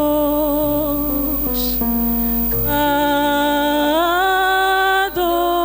Kadosh, Kadosh.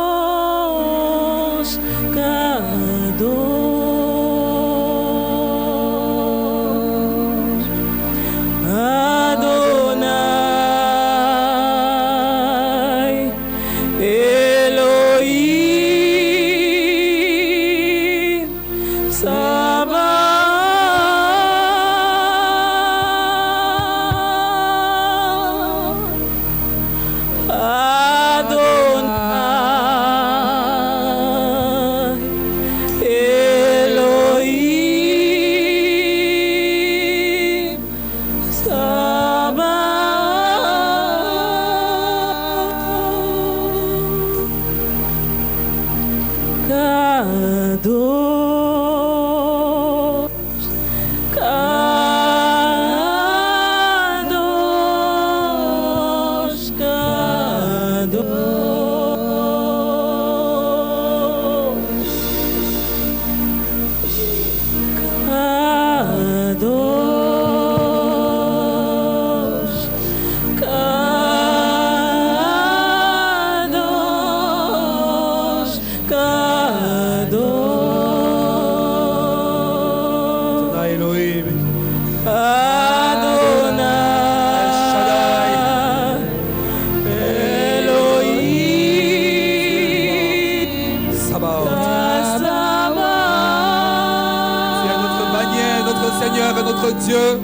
Dieu.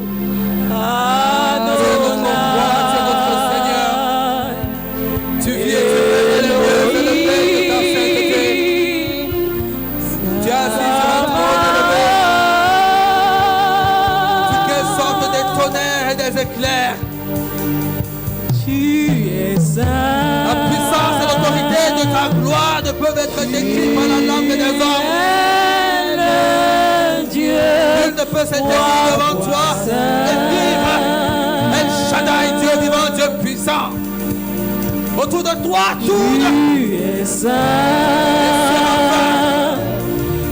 Tu vis et tu règnes le mieux et le bel de ta sainteté. Tu es assis sur un trône élevé. Tu quelles sortes des tonnerres et des éclairs. Tu es saint. La puissance et l'autorité de ta gloire ne peuvent être décrites par la langue des hommes. Nul ne peut s'éteindre devant toi et vivre. El Shaddai, Dieu vivant, Dieu puissant. Autour de toi, tourne. Tu es saint.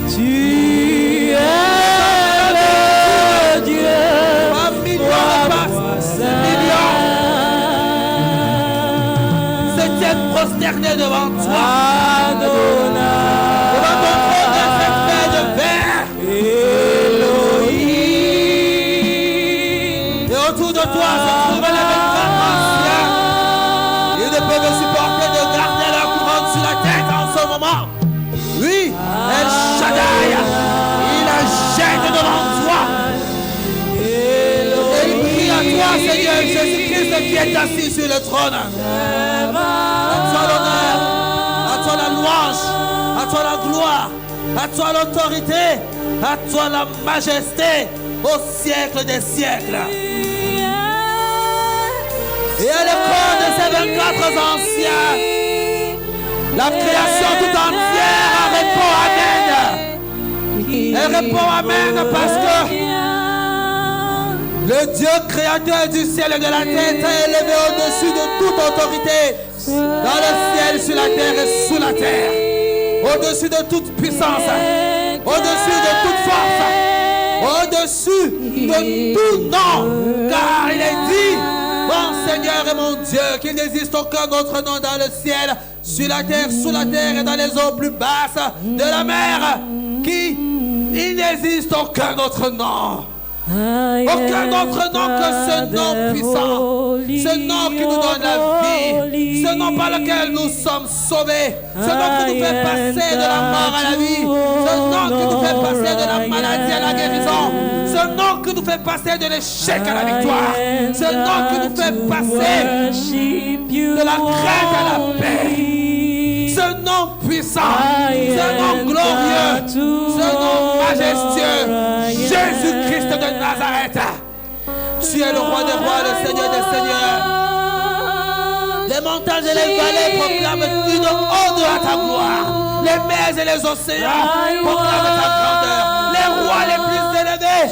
Tu es le Dieu. Par millions de passes, des millions se tiennent prosternés devant toi. Devant ton trône de cette paix de verre. Et autour de toi se trouvent les grands anciens. Ils ne peuvent supporter de garder leur couronne sur la tête en ce moment. Oui, El Shaddai, il la jette devant toi. Et il prie à toi, Seigneur Jésus-Christ, qui est assis sur le trône. À toi l'honneur, à toi la louange, à toi la gloire, à toi l'autorité, à toi la majesté, au siècle des siècles. Et à l'école de ces 24 anciens, la création tout entière répond Amen. Elle répond Amen parce que le Dieu créateur du ciel et de la terre est élevé au-dessus de toute autorité, dans le ciel, sur la terre et sous la terre, au-dessus de toute puissance, au-dessus de toute force, au-dessus de tout nom, car il est dit, mon Seigneur et mon Dieu, qu'il n'existe aucun autre nom dans le ciel, sur la terre, sous la terre et dans les eaux plus basses de la mer, il n'existe aucun autre nom. Aucun autre nom que ce nom puissant, ce nom qui nous donne la vie, ce nom par lequel nous sommes sauvés, ce nom qui nous fait passer de la mort à la vie, ce nom qui nous fait passer de la maladie à la guérison, ce nom qui nous fait passer de l'échec à la victoire, ce nom qui nous fait passer de la crainte à la paix, ce nom puissant, ce nom glorieux, ce nom majestueux, Jésus-Christ de Nazareth. Tu es le roi des rois, le Seigneur des seigneurs. Les montagnes et les vallées proclament une ode à ta gloire. Les mers et les océans proclament ta grandeur. Les rois les plus élevés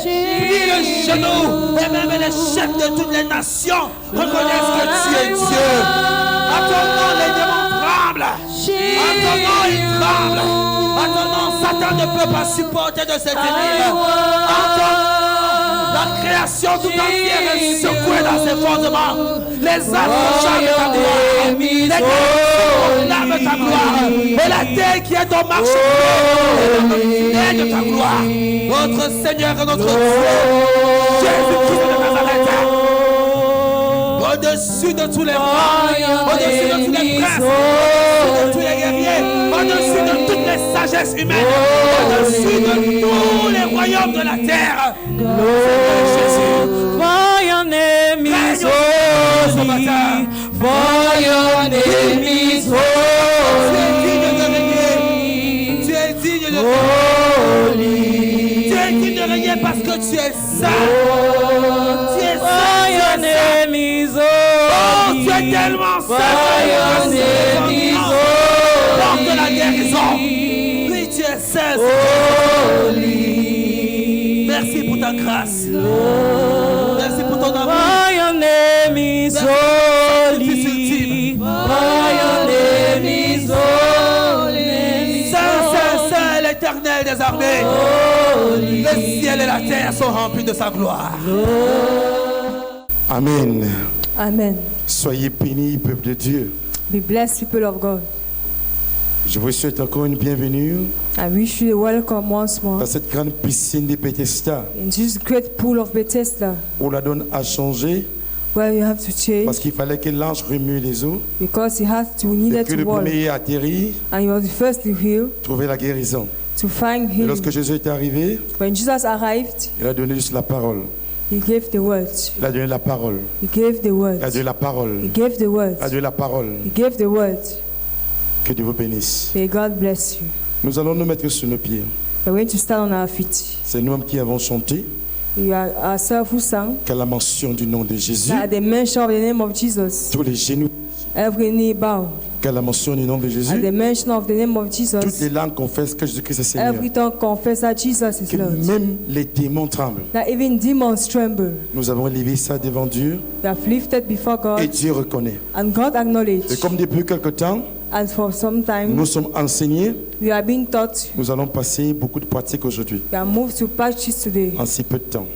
plient le genou. Et même les chefs de toutes les nations reconnaissent que tu es Dieu. À ton nom, les démons tremblent. À ton nom, ils tremblent. À ton nom, Satan ne peut pas supporter de se tenir. À ton nom, la création tout entière est secouée dans ses fondements. Les arbres chantent ta gloire. Les proclament ta gloire. Et la terre qui est au marché de ta gloire. Notre Seigneur et notre Dieu, Jésus-Christ de Nazareth. Au-dessus de tous les rois, au-dessus de tous les princes, au-dessus de tous les guerriers, au-dessus de toutes les sagesses humaines, au-dessus de tous les royaumes de la terre. Jésus, for your name is holy, for your name is holy, tu es digne de régner. Tu es digne de régner parce que tu es saint. Tu es saint. Oh, tu es tellement saint. Porte la guérison. Oui, tu es Saint. holy. Merci pour ta grâce. Merci pour ton amour. For your name is holy. For your name is holy. Saint, Saint, Saint, l'Éternel des armées. Le ciel et la terre sont remplis de sa gloire. Amen. Amen. Soyez bénis, peuple de Dieu. Be blessed, people of God. Je vous souhaite encore une bienvenue I wish you a welcome once more dans cette grande piscine de Bethesda in this great pool of Bethesda, où la donne a changé where you have to change parce qu'il fallait que l'ange remue les eaux because he has to et needed que to le walk, premier atterrit, and he was the first to heal, trouver la guérison. to find Et healing. lorsque Jésus est arrivé, When Jesus arrived, il a donné juste la parole. he gave the words. Il a donné la parole. He gave the Il a words. donné la parole. He gave the words. Il a donné la parole. He gave the words. Que Dieu vous bénisse. May God bless you. Nous allons nous mettre sur nos pieds. We're going to stand on our feet. C'est nous-mêmes qui avons chanté We are ourselves who sang qu'à la mention du nom de Jésus, at the mention of the name of Jesus, tous les genoux, every knee bow. qu'à la mention du nom de At Jésus, the mention of the name of toutes Jesus, les langues confessent que Jésus-Christ est Seigneur. every tongue confess that Jesus is Que Lord. même les démons tremblent. That even demons tremble. Nous avons élevé ça devant Dieu They have lifted before et God, Dieu reconnaît. and God Et acknowledged. comme depuis quelque temps, And for some time, nous sommes enseignés, we are being taught. nous allons passer beaucoup de pratiques aujourd'hui, We are moved to practice today en si peu de temps.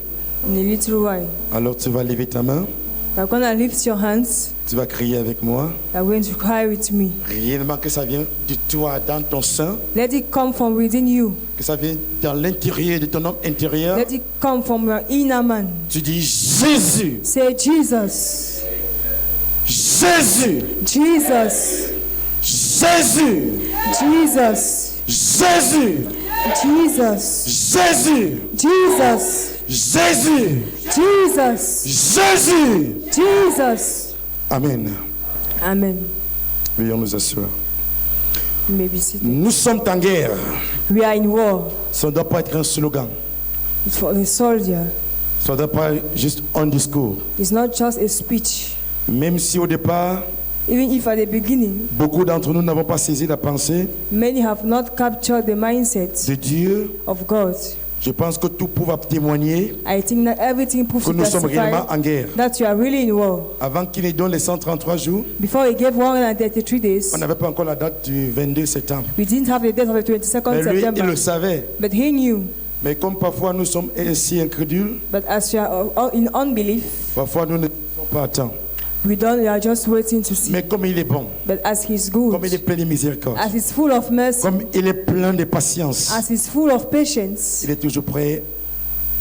in a little while. Alors tu vas lever ta main, You are going to lift your hands. tu vas crier avec moi. You are going to cry with me. Réellement que ça vient de toi, dans ton sein, Let it come from within you. que ça vient dans l'intérieur de ton homme intérieur. Let it come from your inner man. Tu dis Jésus, Say Jesus. Jésus, Jesus. Jésus, Jesus. Jésus, Jesus. Jésus, Jesus. Jésus, Jesus. Jésus. Jesus. Amen. Amen. Veuillons nous asseoir. You may be seated. Nous sommes en guerre. We are in war. Ça ne doit pas être un slogan. It's for the soldier. Ça ne doit pas être juste un discours. It's not just a speech. Même si au départ, Even if at the beginning, beaucoup d'entre nous n'avons pas saisi la pensée many have not captured the mindset de Dieu, of God. je pense que tout peut témoigner I think that everything proves que to nous sommes réellement testify en guerre. that you are really in war. Avant qu'il ne donne les 133 jours, Before he gave 133 days, on n'avait pas encore la date du 22 septembre. we didn't have the date of the 22nd Mais lui, il September. le savait. But he knew. Mais comme parfois nous sommes ainsi incrédules, But as you are in unbelief, parfois nous ne sommes pas à temps. we are just waiting to see. Mais comme il est bon, But as he's good, comme il est plein de miséricorde, as he's full of mercy, comme il est plein de patience, as he's full of patience, il est toujours prêt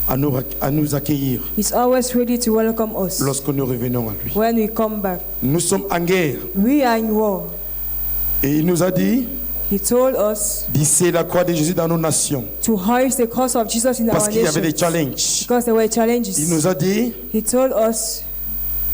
à nous accueillir he's always ready to welcome us lorsque nous revenons à lui. when we come back. Nous sommes en guerre. We are in war. Et il nous a dit He told us d'hisser la croix de Jésus dans nos nations. to hoist the cross of Jesus in Parce our qu'il y avait des nation challenges. because there were Il challenges. nous a dit He told us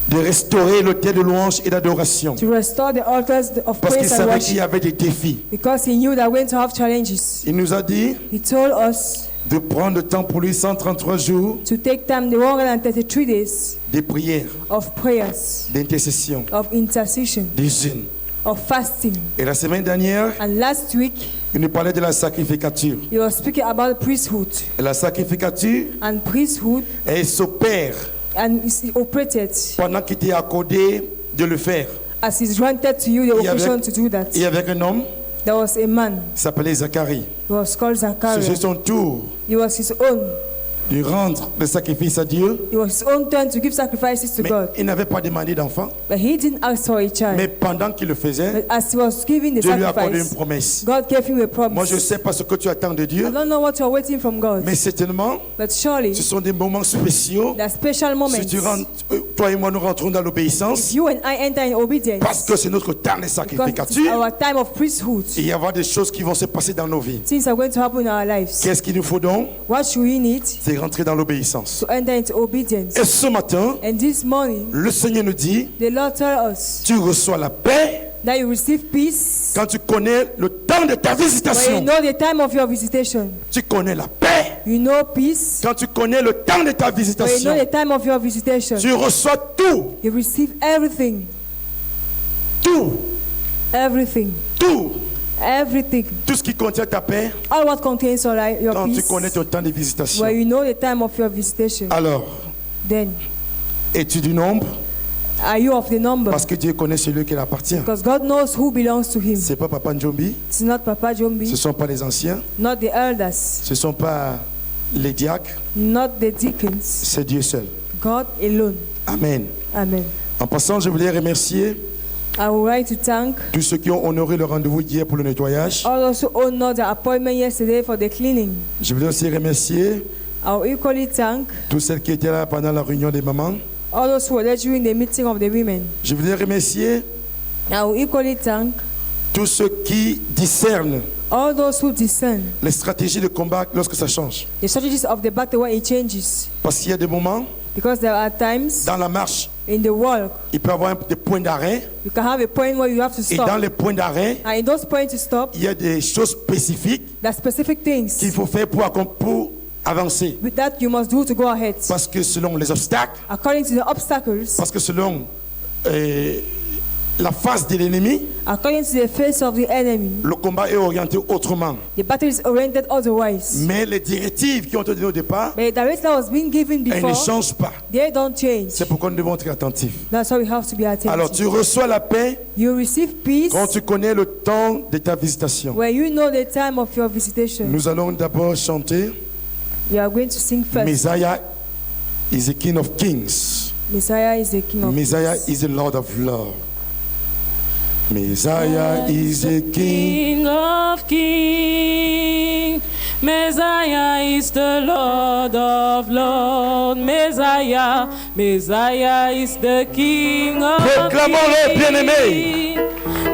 de restaurer l'autel de louange et d'adoration. to restore the altars of Parce qu'il praise and savait qu'il y worship avait des défis. because he knew that we're going to have challenges. Il nous a dit He told us de prendre le temps pour lui 133 jours to take time, the 133 days de prières, of prayers, d'intercession, of intercession, de jeûne. of fasting. Et la semaine dernière, And last week, il nous parlait de la sacrificature. he was speaking about priesthood. Et la sacrificature, And priesthood, elle s'opère and is operated pendant qu'il t'est accordé de le faire. as he's granted to you the Il y avait- occasion to do that. Et avec un homme There was a man, qui s'appelait Zacharie. he was called C'est Zachariah. son tour It was his own. de rendre le sacrifice à Dieu. It was his own turn to give sacrifices to Mais God. il n'avait pas demandé d'enfant. But he didn't ask for a Mais child. pendant qu'il le faisait, But as he was giving the Dieu lui a accordé une sacrifice, promesse. God gave him a Moi, promise. je ne sais pas ce que tu attends de I Dieu, don't know what you're waiting from God. mais certainement, But surely, ce sont des moments spéciaux. there are special moments. Si tu rentres, toi et moi, nous rentrons dans l'obéissance, You and I enter in parce obedience. que c'est notre temps de Because it's sacrificature. our time of priesthood. Et il y avoir des choses qui vont se passer dans nos vies. Things are going to happen in our lives. Qu'est-ce qu'il nous faut donc? What should we need C'est rentrer dans l'obéissance. to enter into obedience? Et ce matin, And this morning, le Seigneur nous dit, the Lord told us tu reçois la paix that you receive peace quand tu connais le temps de ta when you visitation. know the time of your visitation. Tu connais la paix You know peace quand tu connais le temps de ta when you visitation. know the time of your visitation. Tu reçois tout, You receive everything, tout, everything, tout. Everything. Tout ce qui contient ta paix, All what contains your quand tu peace. connais ton temps de visitation. Where you know the time of your visitation. Alors, Then, es-tu du nombre? are you of the number? Parce que Dieu connaît celui qui l'appartient. Because God knows who belongs to him. Ce n'est pas Papa Njombi, It's not Papa ce ne Jombi, sont pas les anciens, not the elders, ce ne sont pas les diacres, not the deacons. c'est Dieu seul. God alone. Amen. Amen. En passant, je voulais remercier I would like to thank tous ceux qui ont honoré le rendez-vous d'hier pour le nettoyage. all those who honored the appointment yesterday for the cleaning. Je voulais aussi remercier I will equally thank tous ceux qui étaient là pendant la réunion des mamans. all those who were there during the meeting of the women. Je voulais remercier I will equally thank tous ceux qui discernent all those who discern les stratégies de combat lorsque ça change. the strategies of the battle when it changes. Parce qu'il y a des moments, Because there are times dans la marche, in the walk il peut y avoir des points d'arrêt. you can have a point where you have to Et dans stop. les points d'arrêt, And in those points to stop, il y a des choses spécifiques there are specific things qu'il faut faire pour avancer. with that you must do to go ahead. Parce que selon les obstacles, According to the obstacles, parce que selon la face de l'ennemi, according to the face of the enemy, le combat est orienté autrement. the battle is oriented otherwise. Mais les directives qui ont été données au départ, But the direction that was being given elles ne before, changent pas. they don't change. C'est pourquoi nous devons être attentifs. That's why we have to be Alors attentive. tu reçois la paix You receive peace quand tu connais le temps de ta visitation. when you know the time of your visitation. Nous allons d'abord chanter You are going to sing first. Messiah is the King of Kings. Messiah is the King of Messiah Kings. is the Lord of Lords. Messiah is the King. King of kings, Messiah is the Lord of lords. Messiah, Messiah is the King of Proclamons-le, bien-aimés. kings.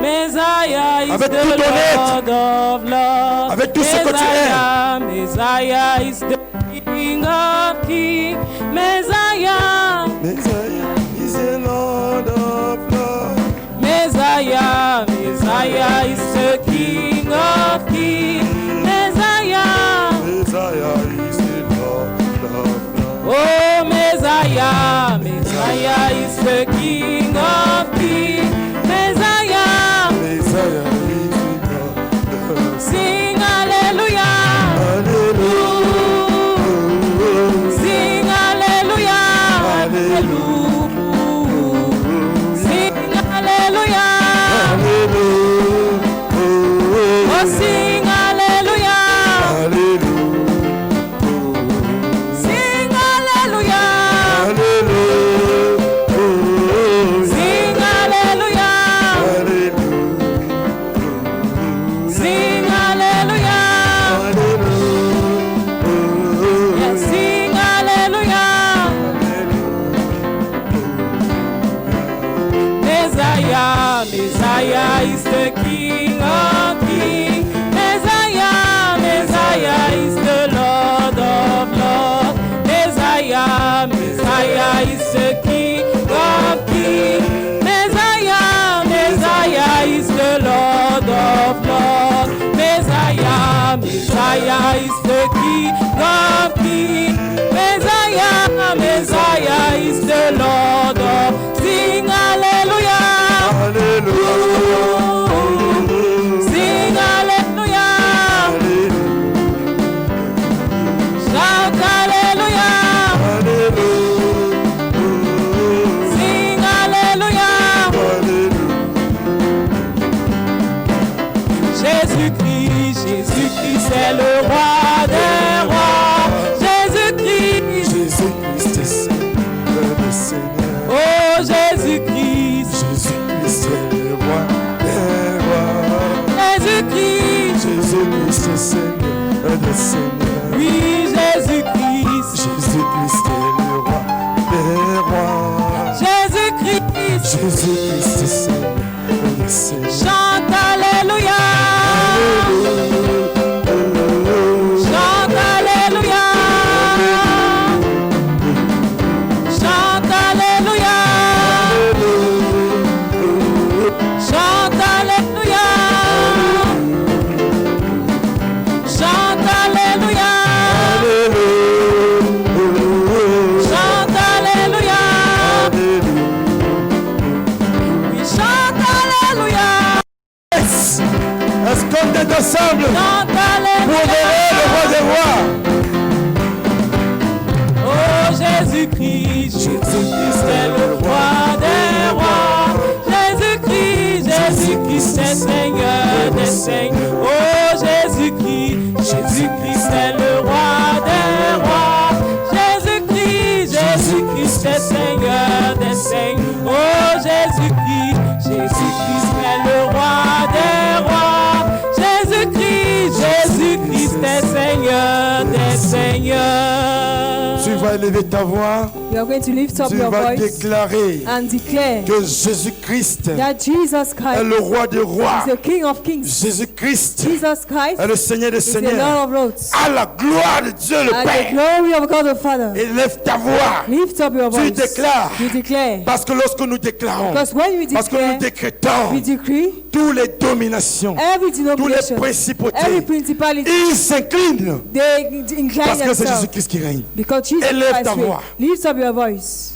Messiah is Avec the tout ton Lord of lords. Avec tout ce que tu Messiah, Messiah is the King of kings. Messiah, Messiah is the Lord of Lords. Messiah, Messiah is the King of kings. Messiah, Messiah is the Lord of Lords. oh Messiah, Messiah is the King of kings. Messiah, Messiah is the Lord of Lords. sing hallelujah. Hallelujah. Sing hallelujah. Hallelujah. Sing hallelujah. Hallelujah. Oh, sing hallelujah. Hallelujah. Sing hallelujah. Hallelujah. Sing hallelujah. Hallelujah. Sing hallelujah. Yes, sing hallelujah. Messiah, Messiah is the King of kings. Messiah, Messiah is the Lord of lords. Messiah, Messiah is the King of kings. Messiah, Messiah is the Lord of lords. Messiah, Messiah is the King of kings. Messiah, Messiah is the Lord of. Sing hallelujah. Sing hallelujah. Shout hallelujah. Sing hallelujah. Jésus-Christ, Jésus-Christ c'est le roi des rois. Jésus-Christ, Jésus-Christ est Seigneur des seigneurs. oh Jésus-Christ, Jésus-Christ est le roi des rois. Jésus-Christ, Jésus-Christ est Seigneur des seigneurs. oui Jésus-Christ, Jésus-Christ est le roi des rois. Jésus-Christ, Jésus-Christ est Seigneur des seigneurs. chante alléluia, chante alléluia, chante alléluia, chante alléluia, chante alléluia, chante alléluia, oui chante alléluia. est ensemble Chante pour adorer le roi des rois. Oh Jésus-Christ, Jésus-Christ est le roi des rois. Jésus-Christ, Jésus-Christ est Seigneur des seigneurs. Oh Jésus-Christ, Jésus-Christ est le roi des rois. Jésus-Christ, Jésus-Christ est Seigneur des seigneurs. Oh Jésus-Christ, Jésus-Christ est le roi des rois. Jésus-Christ, Jésus-Christ est Seigneur des seigneurs. Tu vas élever ta voix. You are going to lift up Tu your vas voice déclarer and declare que Jésus-Christ that Jesus est Christ le roi des rois. is the King of Kings. Jésus-Christ Jesus Christ est le Seigneur des is the seigneurs. Lord of Lords. À la gloire de Dieu le And the Père. glory of God the Father. Élève ta voix. Lift up your Tu voice. déclares. You declare. Parce que lorsque nous déclarons, Because when we parce que nous declare, décrétons, we decree, toutes les dominations, every toutes les denomination, every principautés, principality, ils s'inclinent they incline parce que c'est themselves. Jésus-Christ qui règne. Because Jesus Élève Christ ta reigns. voix. Lift up your voice.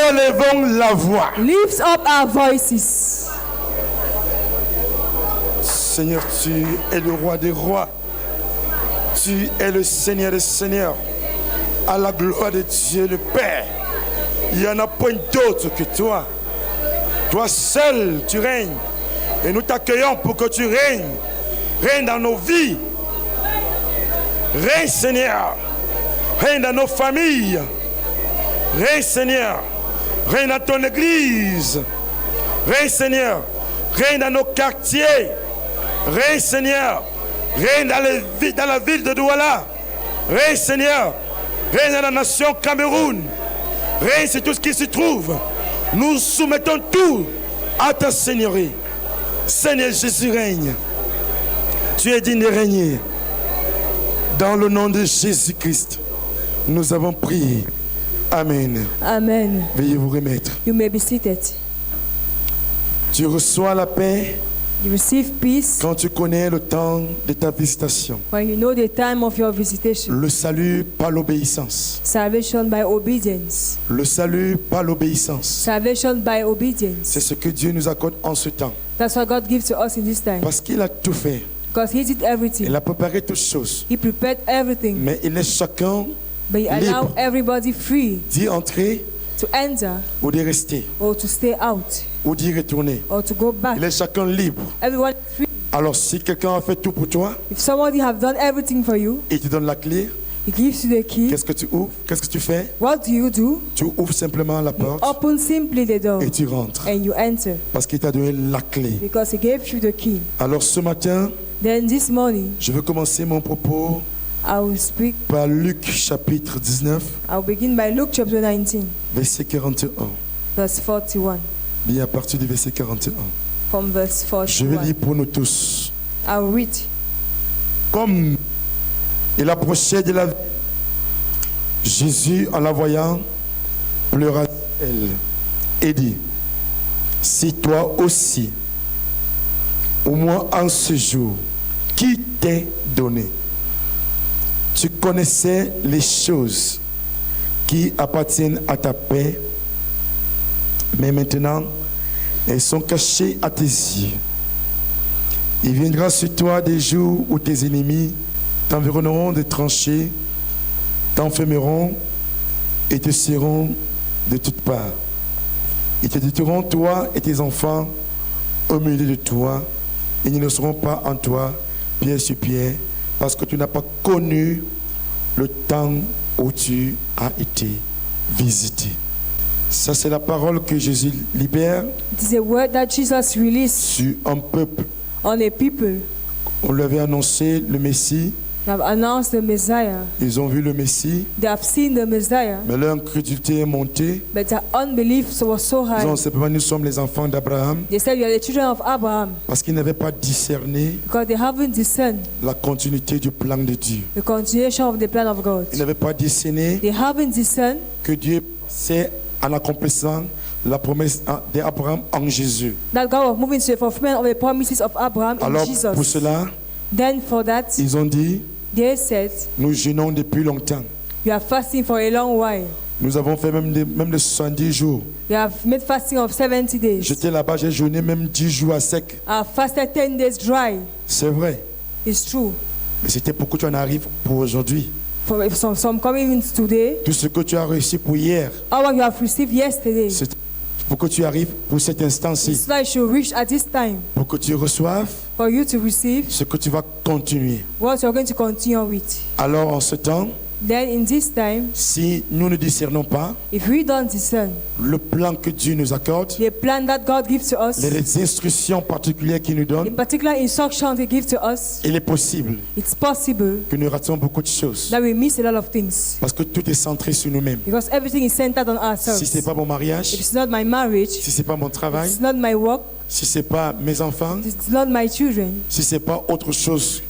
Élevons la voix. Lift up our voices. Seigneur, tu es le roi des rois. Tu es le Seigneur des seigneurs. À la gloire de Dieu le Père. Il n'y en a point d'autre que toi. Toi seul, tu règnes. Et nous t'accueillons pour que tu règnes. Règne dans nos vies. Règne, Seigneur. Règne dans nos familles. Règne, Seigneur. Règne dans ton église. Règne, Seigneur. Règne dans nos quartiers. Règne, Seigneur. Règne dans la ville de Douala. Règne, Seigneur. Règne dans la nation Cameroun. Règne sur tout ce qui se trouve. Nous soumettons tout à ta Seigneurie. Seigneur Jésus règne. Tu es digne de régner. Dans le nom de Jésus-Christ, nous avons prié. Amen. Amen. Veuillez vous remettre. You may be seated. Tu reçois la paix You receive peace quand tu connais le temps de ta visitation. when you know the time of your visitation. Le salut par l'obéissance. Salvation by obedience. Le salut par l'obéissance. Salvation by obedience. C'est ce que Dieu nous accorde en ce temps. That's what God gives to us in this time. Parce qu'il a tout fait. Because He did everything. Il a préparé toutes choses. He prepared everything. Mais il laisse chacun But He allowed libre everybody free d'y entrer to enter ou d'y rester or to stay out ou d'y retourner. or to go back. Il laisse chacun libre. Everyone is free. Alors si quelqu'un a fait tout pour toi, If somebody have done everything for you, il te donne la clé, He gives you the key. qu'est-ce que tu ouvres? Qu'est-ce que tu fais? What do? Tu ouvres simplement la porte Open simply the door et tu rentres. and you enter Parce qu'il t'a donné la clé. because He gave you the key. Alors ce matin, Then this morning, je vais commencer mon propos I will speak. par Luc chapitre 19, I'll begin by Luke chapter 19, verset 41. verse 41. Lis à partir du verset 41. From verse Je vais 41. lire pour nous tous. I'll read. Comme il approchait de la ville, Jésus, en la voyant, pleura sur elle et dit, si toi aussi, au moins en ce jour, qui t'est donné, tu connaissais les choses qui appartiennent à ta paix, mais maintenant, elles sont cachées à tes yeux. Il viendra sur toi des jours où tes ennemis t'environneront de tranchées, t'enfermeront et te serront de toutes parts. Ils te détruiront, toi et tes enfants, au milieu de toi. Ils ne seront pas en toi, pied sur pied, parce que tu n'as pas connu le temps où tu as été visité. Ça, c'est la parole que Jésus libère It is a word that Jesus released sur un peuple. on a people On lui avait annoncé le Messie. that have announced the Messiah. Ils ont vu le Messie, They have seen the Messiah, mais leur incrédulité est montée. but their unbelief was so Ils ont high. simplement, nous sommes les enfants d'Abraham, They said, "We are the children of Abraham," parce qu'ils n'avaient pas discerné because they haven't discerned la continuité du plan de Dieu. the continuation of the plan of God. Ils n'avaient pas discerné They haven't discerned que Dieu passait en accomplissant la promesse d'Abraham en Jésus. that God was moving to the fulfillment of the promises of Abraham in Alors pour Jesus. cela, Then for that, ils ont dit, they said, nous jeûnons depuis longtemps. "We are fasting for a long while. Nous avons fait même les 70 jours. We have made fasting of 70 days. J'étais là-bas, j'ai jeûné même 10 jours à sec. I have fasted 10 days dry. C'est vrai. It's true. Mais c'était pour que tu en arrives pour aujourd'hui. For some coming in today, Tout ce que tu as réussi pour hier, all what you have received yesterday, c'est pour que tu arrives pour cet instant-ci. it's like you reach at this time. Pour que tu reçoives For you to receive ce que tu vas continuer. what you're going to continue with. Alors en ce temps, Then in this time, si nous ne discernons pas if we don't discern le plan que Dieu nous accorde, the plan that God gives to us, les instructions particulières qu'il nous the donne, particular instructions He gives to us, il est possible it's possible que nous rations beaucoup de choses. that we miss a lot of things. Parce que tout est centré sur nous-mêmes. Because everything is centered on ourselves. Si ce n'est pas mon mariage, If it's not my marriage, si ce n'est pas mon travail, it's not my work, si ce n'est pas mes enfants, it's not my children, si ce n'est pas autre chose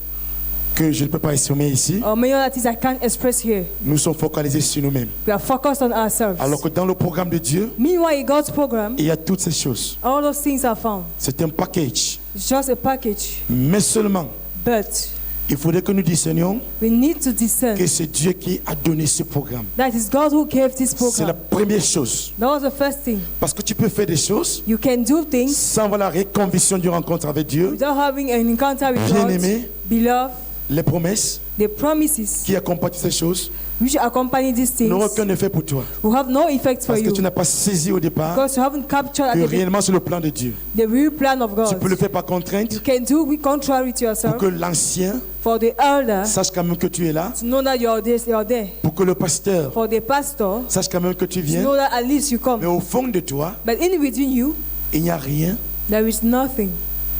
que je ne peux pas exprimer ici, or many other things I can't express here, nous sommes focalisés sur nous-mêmes. we are focused on ourselves. Alors que dans le programme de Dieu, Meanwhile, in God's program, il y a toutes ces choses. all those things are found. C'est un package. It's just a package. Mais seulement, But il faudrait que nous discernions we need to discern que c'est Dieu qui a donné ce programme. that is God who gave this C'est la program. première chose. That was the first thing. Parce que tu peux faire des choses You can do things sans avoir la réconviction d'une rencontre avec Dieu, without having an encounter with bien God. aimé, Beloved, les promesses the promises qui accompagnent ces choses which accompany these things n'auront aucun effet pour toi. will have no effect for Parce que you tu n'as pas saisi au départ because you haven't captured que at réellement c'est le plan de Dieu. the real plan of Tu peux le God. faire par contrainte You can do it contrary to pour yourself que l'ancien for the elder sache quand même que tu es là, to know that you're there. pour que le pasteur For the pastor sache quand même que tu to viens. know that at least you Mais come. au fond de toi, But in between you, il n'y a rien there is nothing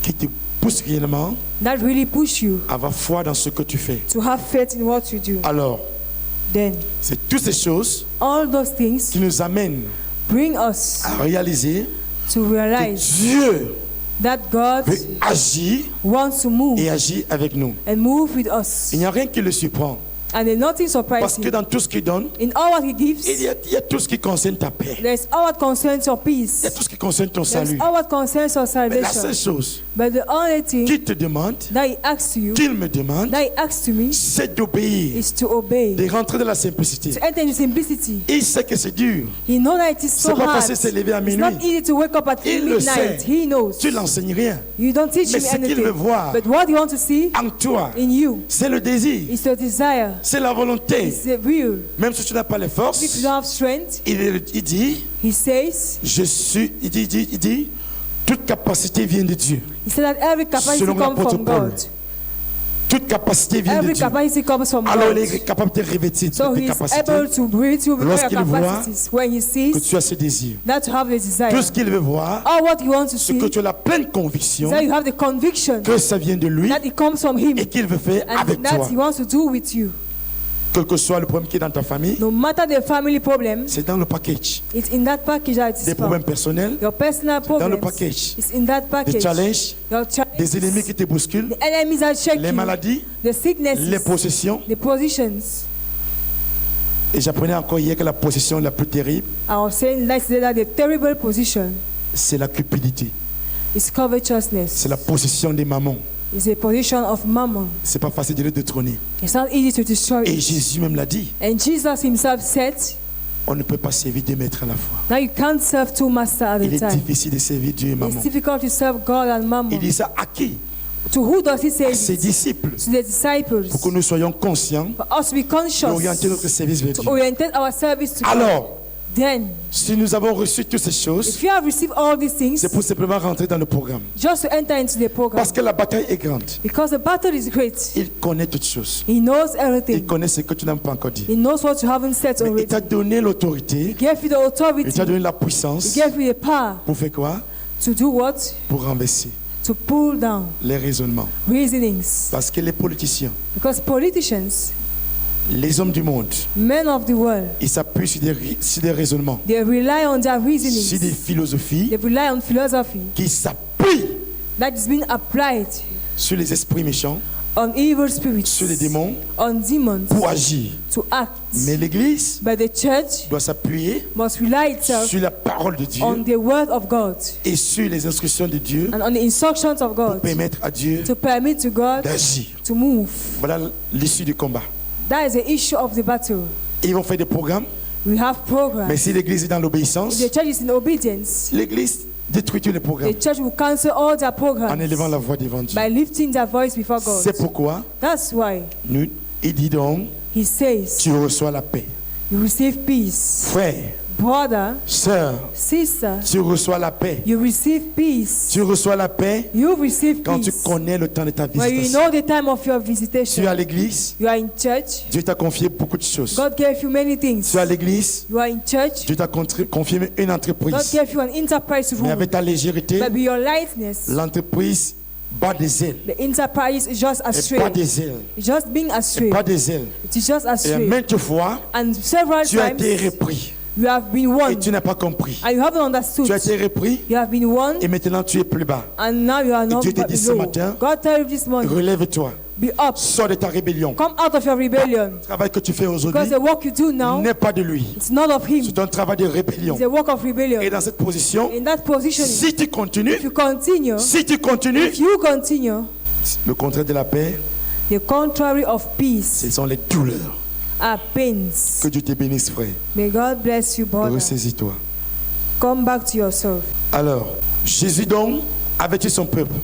qui te pousse réellement that really push you à avoir foi dans ce que tu fais. to have faith in what you do. Alors, Then c'est toutes ces choses all those things qui nous amènent bring us à réaliser to que realize Dieu that God veut agir wants to move et agir avec nous. and move with us. Il n'y a rien qui le surprend. And then nothing Parce surprises que him. dans tout ce qu'il donne, In all what He il gives, y a tout ce qui concerne ta paix. there's all what concerns your Il y a peace. tout ce qui concerne ton There's salut. all what concerns your Mais la seule salvation. chose But the only thing qu'il te demande, that He asks to you, qu'il me demande, that He asks to me, c'est d'obéir, is to obey, de rentrer dans la simplicité. to enter in simplicity. Il sait que c'est dur. He knows that it is so C'est pas hard. facile de se lever à It's not minuit. easy to wake up at Il le midnight. sait. He knows. Tu n'enseignes rien. You don't teach Mais him ce qu'il veut anything. voir But what you want to see en toi, in you c'est le désir, is your desire. c'est la volonté. It's the will. Même si tu n'as pas les If you forces, don't have strength, il dit, he says, il dit, toute capacité vient de Dieu. he said that every capacity Selon comes l'apôtre from Paul, God. toute capacité vient de Every Dieu. capacity comes from Alors God. il est capable de revêtir So tes he is capacités able to breathe you with all your Lorsqu'il voit capacities. When he que sees tu as ce désir. that you have the desire, Tout ce qu'il veut voir, all what you want to c'est see que is tu as la pleine conviction that you have the conviction que ça vient de lui that it comes from him et qu'il veut faire avec and that toi. he wants to do with you. Quel que soit le problème qui est dans ta famille, No matter the family problem, c'est dans le package. it's in that package that it Des is problèmes found. personnels, Your personal dans le problems package. is in that Des package. challenges, Your des ennemis challenges, qui te bousculent, the enemies that shake les you, maladies, the sicknesses, les possessions. the positions. Et j'apprenais encore hier que la possession la plus terrible, I was saying that the terrible position c'est la cupidité. is covetousness. C'est la possession des mammons. It's a position of mammon. C'est pas facile de le détrôner. It's not easy to destroy Et it. Jésus même l'a dit. And Jesus himself said, On ne peut pas servir deux maîtres à la fois. now you can't serve two masters at Il a est time. difficile de servir Dieu et It's maman. difficult to serve God and Il mammon. dit ça à qui? To who does he say À it? ses disciples. To the disciples. Pour que nous soyons conscients For us to be d'orienter conscious, notre service vers to Dieu. orientate our service to God. Alors, Then, si nous avons reçu toutes ces choses, if you have received all these things, c'est pour simplement rentrer dans le programme. just to enter into the program. Parce que la bataille est grande. Because the battle is great. Il connaît toutes choses. He knows Il everything. connaît ce que tu n'as pas encore dit. He knows what you haven't said Mais il already. t'a donné l'autorité, He gave you the il authority. t'a donné la He puissance gave you the power pour faire quoi? to do what? Pour renverser To pull down les raisonnements. reasonings. Parce que les politiciens, Because politicians, les hommes du monde, men of the world, ils s'appuient sur des raisonnements, they rely on their sur des reasonings. philosophies They rely on philosophy qui s'appuient that is being applied sur les esprits méchants, on evil spirits, sur les démons, on demons pour agir. to act. Mais l'Église But the church doit s'appuyer must rely itself sur la parole de Dieu on the word of God et sur les instructions de Dieu and on the instructions of pour God permettre à Dieu to permit to God d'agir. to move. Voilà l'issue du combat. That is the issue of the battle. Et ils vont faire des programmes, We have programs. Mais si l'église est dans If l'obéissance, the church is in obedience, l'église détruit tous les programmes the church will cancel all their en programs élevant la voix devant Dieu. by lifting their voice before God. C'est pourquoi That's why il dit donc, he says, tu reçois la paix. you receive peace. Frère, Brother, sœur, sister, tu reçois la paix. you receive peace. Tu reçois la paix You receive quand tu peace connais le temps de ta when you visitation. know the time of your Tu es visitation. à l'église, You are in church. Dieu t'a confié beaucoup de choses. God gave you many things. Tu es à l'église, You are in church. Dieu t'a confié une God entreprise. gave you an enterprise Mais room. avec ta légèreté, But with your lightness, l'entreprise bat des ailes. the enterprise is just Et astray. bat des ailes. It's just being Et astray. bat des ailes. It is just Et astray. maintes fois, And several tu as été times repris. you have been Et warned tu n'as pas compris. and you haven't Tu as understood. été repris You have been warned et maintenant tu es plus bas. and now you are not Dieu te dit ce low. matin, God tell you this morning, relève-toi. be up. Sors de ta rébellion. Come out of your rebellion. Le travail que tu fais Because aujourd'hui the work you do now, n'est pas de lui. it's not of him. C'est un travail de rébellion. It's a work of Et rebellion. dans cette position, In that position, si tu continues, if you continue, if you continue, le contraire de la paix, the contrary of peace ce sont les douleurs. are pains. Que Dieu te bénisse, frère. May God bless you, brother. Ressaisis-toi. Come back to yourself. Alors, Jésus donc avertit son peuple.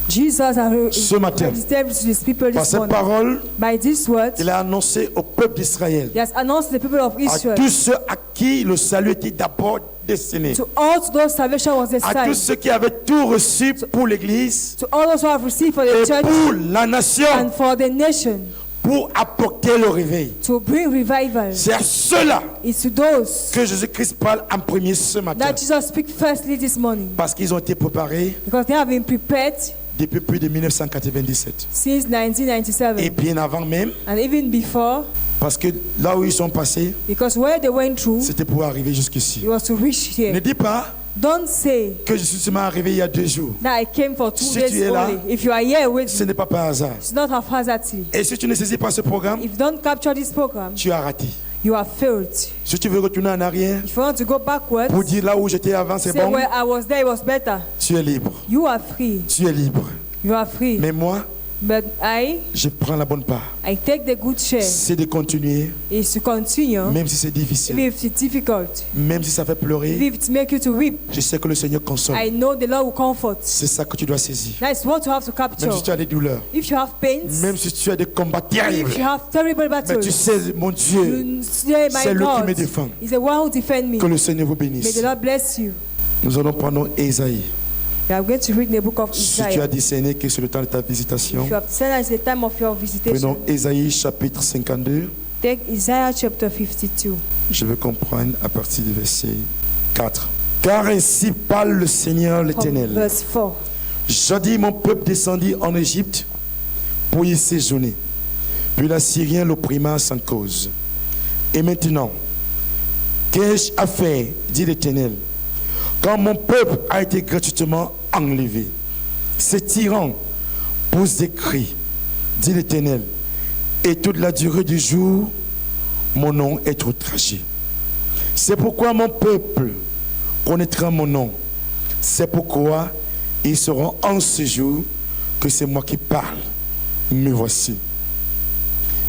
Jesus has Ce matin, represented to his people par this cette morning. parole, By this word, il a annoncé au peuple d'Israël, he has announced to the people of à Israel, tous ceux à qui le salut était d'abord destiné, to all to those salvation was à tous destined, ceux qui avaient tout reçu pour l'Église to all those who have received for the et church pour la nation, and for the nation, pour apporter le réveil. to bring revival. C'est à ceux-là It's to those que Jésus-Christ parle en premier ce matin, that Jesus speaks firstly this morning, parce qu'ils ont été préparés because they have been prepared depuis plus de 1997. since Et 1997 bien avant même, and even before, parce que là où ils sont passés, because where they went through, c'était pour arriver jusqu'ici. it was to reach Ne here. dis pas Don't say que je suis seulement arrivé il y a 2 jours. that I came for 2 Si days tu es là, only. If you are here with Ce me, n'est pas par hasard. it's not haphazardly. Et si tu ne saisis pas ce programme, If you don't capture this program, tu as raté. you have failed. Si tu veux retourner en arrière If you want to go backwards, pour dire là où j'étais avant, c'est say bon, where I was there, it was better. tu es libre. You are free. Tu es libre. You are free. Mais moi, But je prends la bonne part. I take the good share. C'est de continuer, Is to continue, même si c'est even difficile, if it's difficult, même si ça fait even pleurer. if it makes you to weep. Je sais que le Seigneur console. I know the Lord will comfort. C'est ça que tu dois saisir. That's what you have to Même capture. si tu as des douleurs, If you have pains, même si tu as des combats terribles, if you have terrible mais tu battles, sais, mon Dieu, you say, c'est my lui qui God me défend. is the one who defends me. Que le Seigneur vous May bénisse. the Lord bless you. Nous allons prendre Ésaïe. We are going to read the book of Si tu as Isaiah. discerné que c'est le temps de ta visitation, If you have said that it's the time of your visitation, prenons Ésaïe chapitre 52. take Isaiah chapter 52. Je vais comprendre à partir du verset 4. Car ainsi parle le Seigneur From l'Éternel. verse 4. Jadis mon peuple descendit en Égypte pour y séjourner. Puis l'Assyrien l'opprima sans cause. Et maintenant, qu'ai-je à faire, dit l'Éternel, quand mon peuple a été gratuitement enlevé? Ces tyrans poussent des cris, dit l'Éternel, et toute la durée du jour, mon nom est outragé. C'est pourquoi mon peuple connaîtra mon nom. C'est pourquoi ils sauront en ce jour que c'est moi qui parle. Me voici.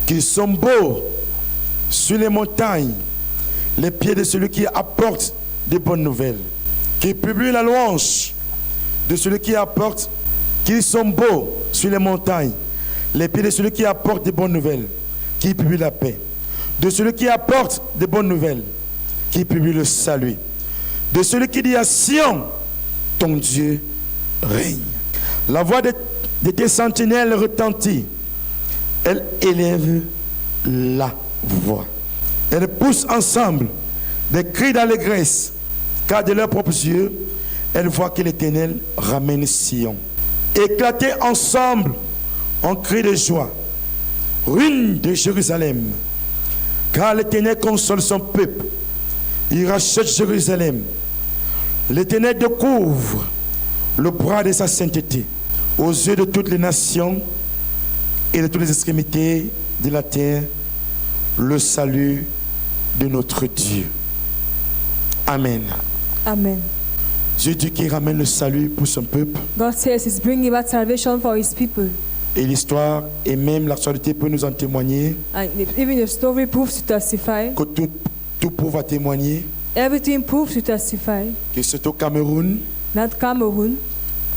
Qu'ils sont beaux sur les montagnes, les pieds de celui qui apporte des bonnes nouvelles. Qu'ils publient la louange de celui qui apporte, qu'ils sont beaux sur les montagnes, les pieds de celui qui apporte des bonnes nouvelles, qui publie la paix. De celui qui apporte des bonnes nouvelles, qui publie le salut. De celui qui dit à Sion, ton Dieu règne. La voix de tes sentinelles retentit. Elle élève la voix. Elles poussent ensemble des cris d'allégresse, car de leurs propres yeux, elles voient que l'Éternel ramène Sion. Éclatez ensemble en cris de joie, ruines de Jérusalem, car l'Éternel console son peuple. Il rachète Jérusalem. L'Éternel découvre le bras de sa sainteté aux yeux de toutes les nations et de toutes les extrémités de la terre, le salut de notre Dieu. Amen. Amen. Dieu dit qu'il ramène le salut pour son peuple. God says He's bringing back salvation for His people. Et l'histoire et même l'actualité peut nous en témoigner And even the story proves to testify que tout Tout prouve à témoigner Everything proves to testify que c'est au Cameroun that Cameroon,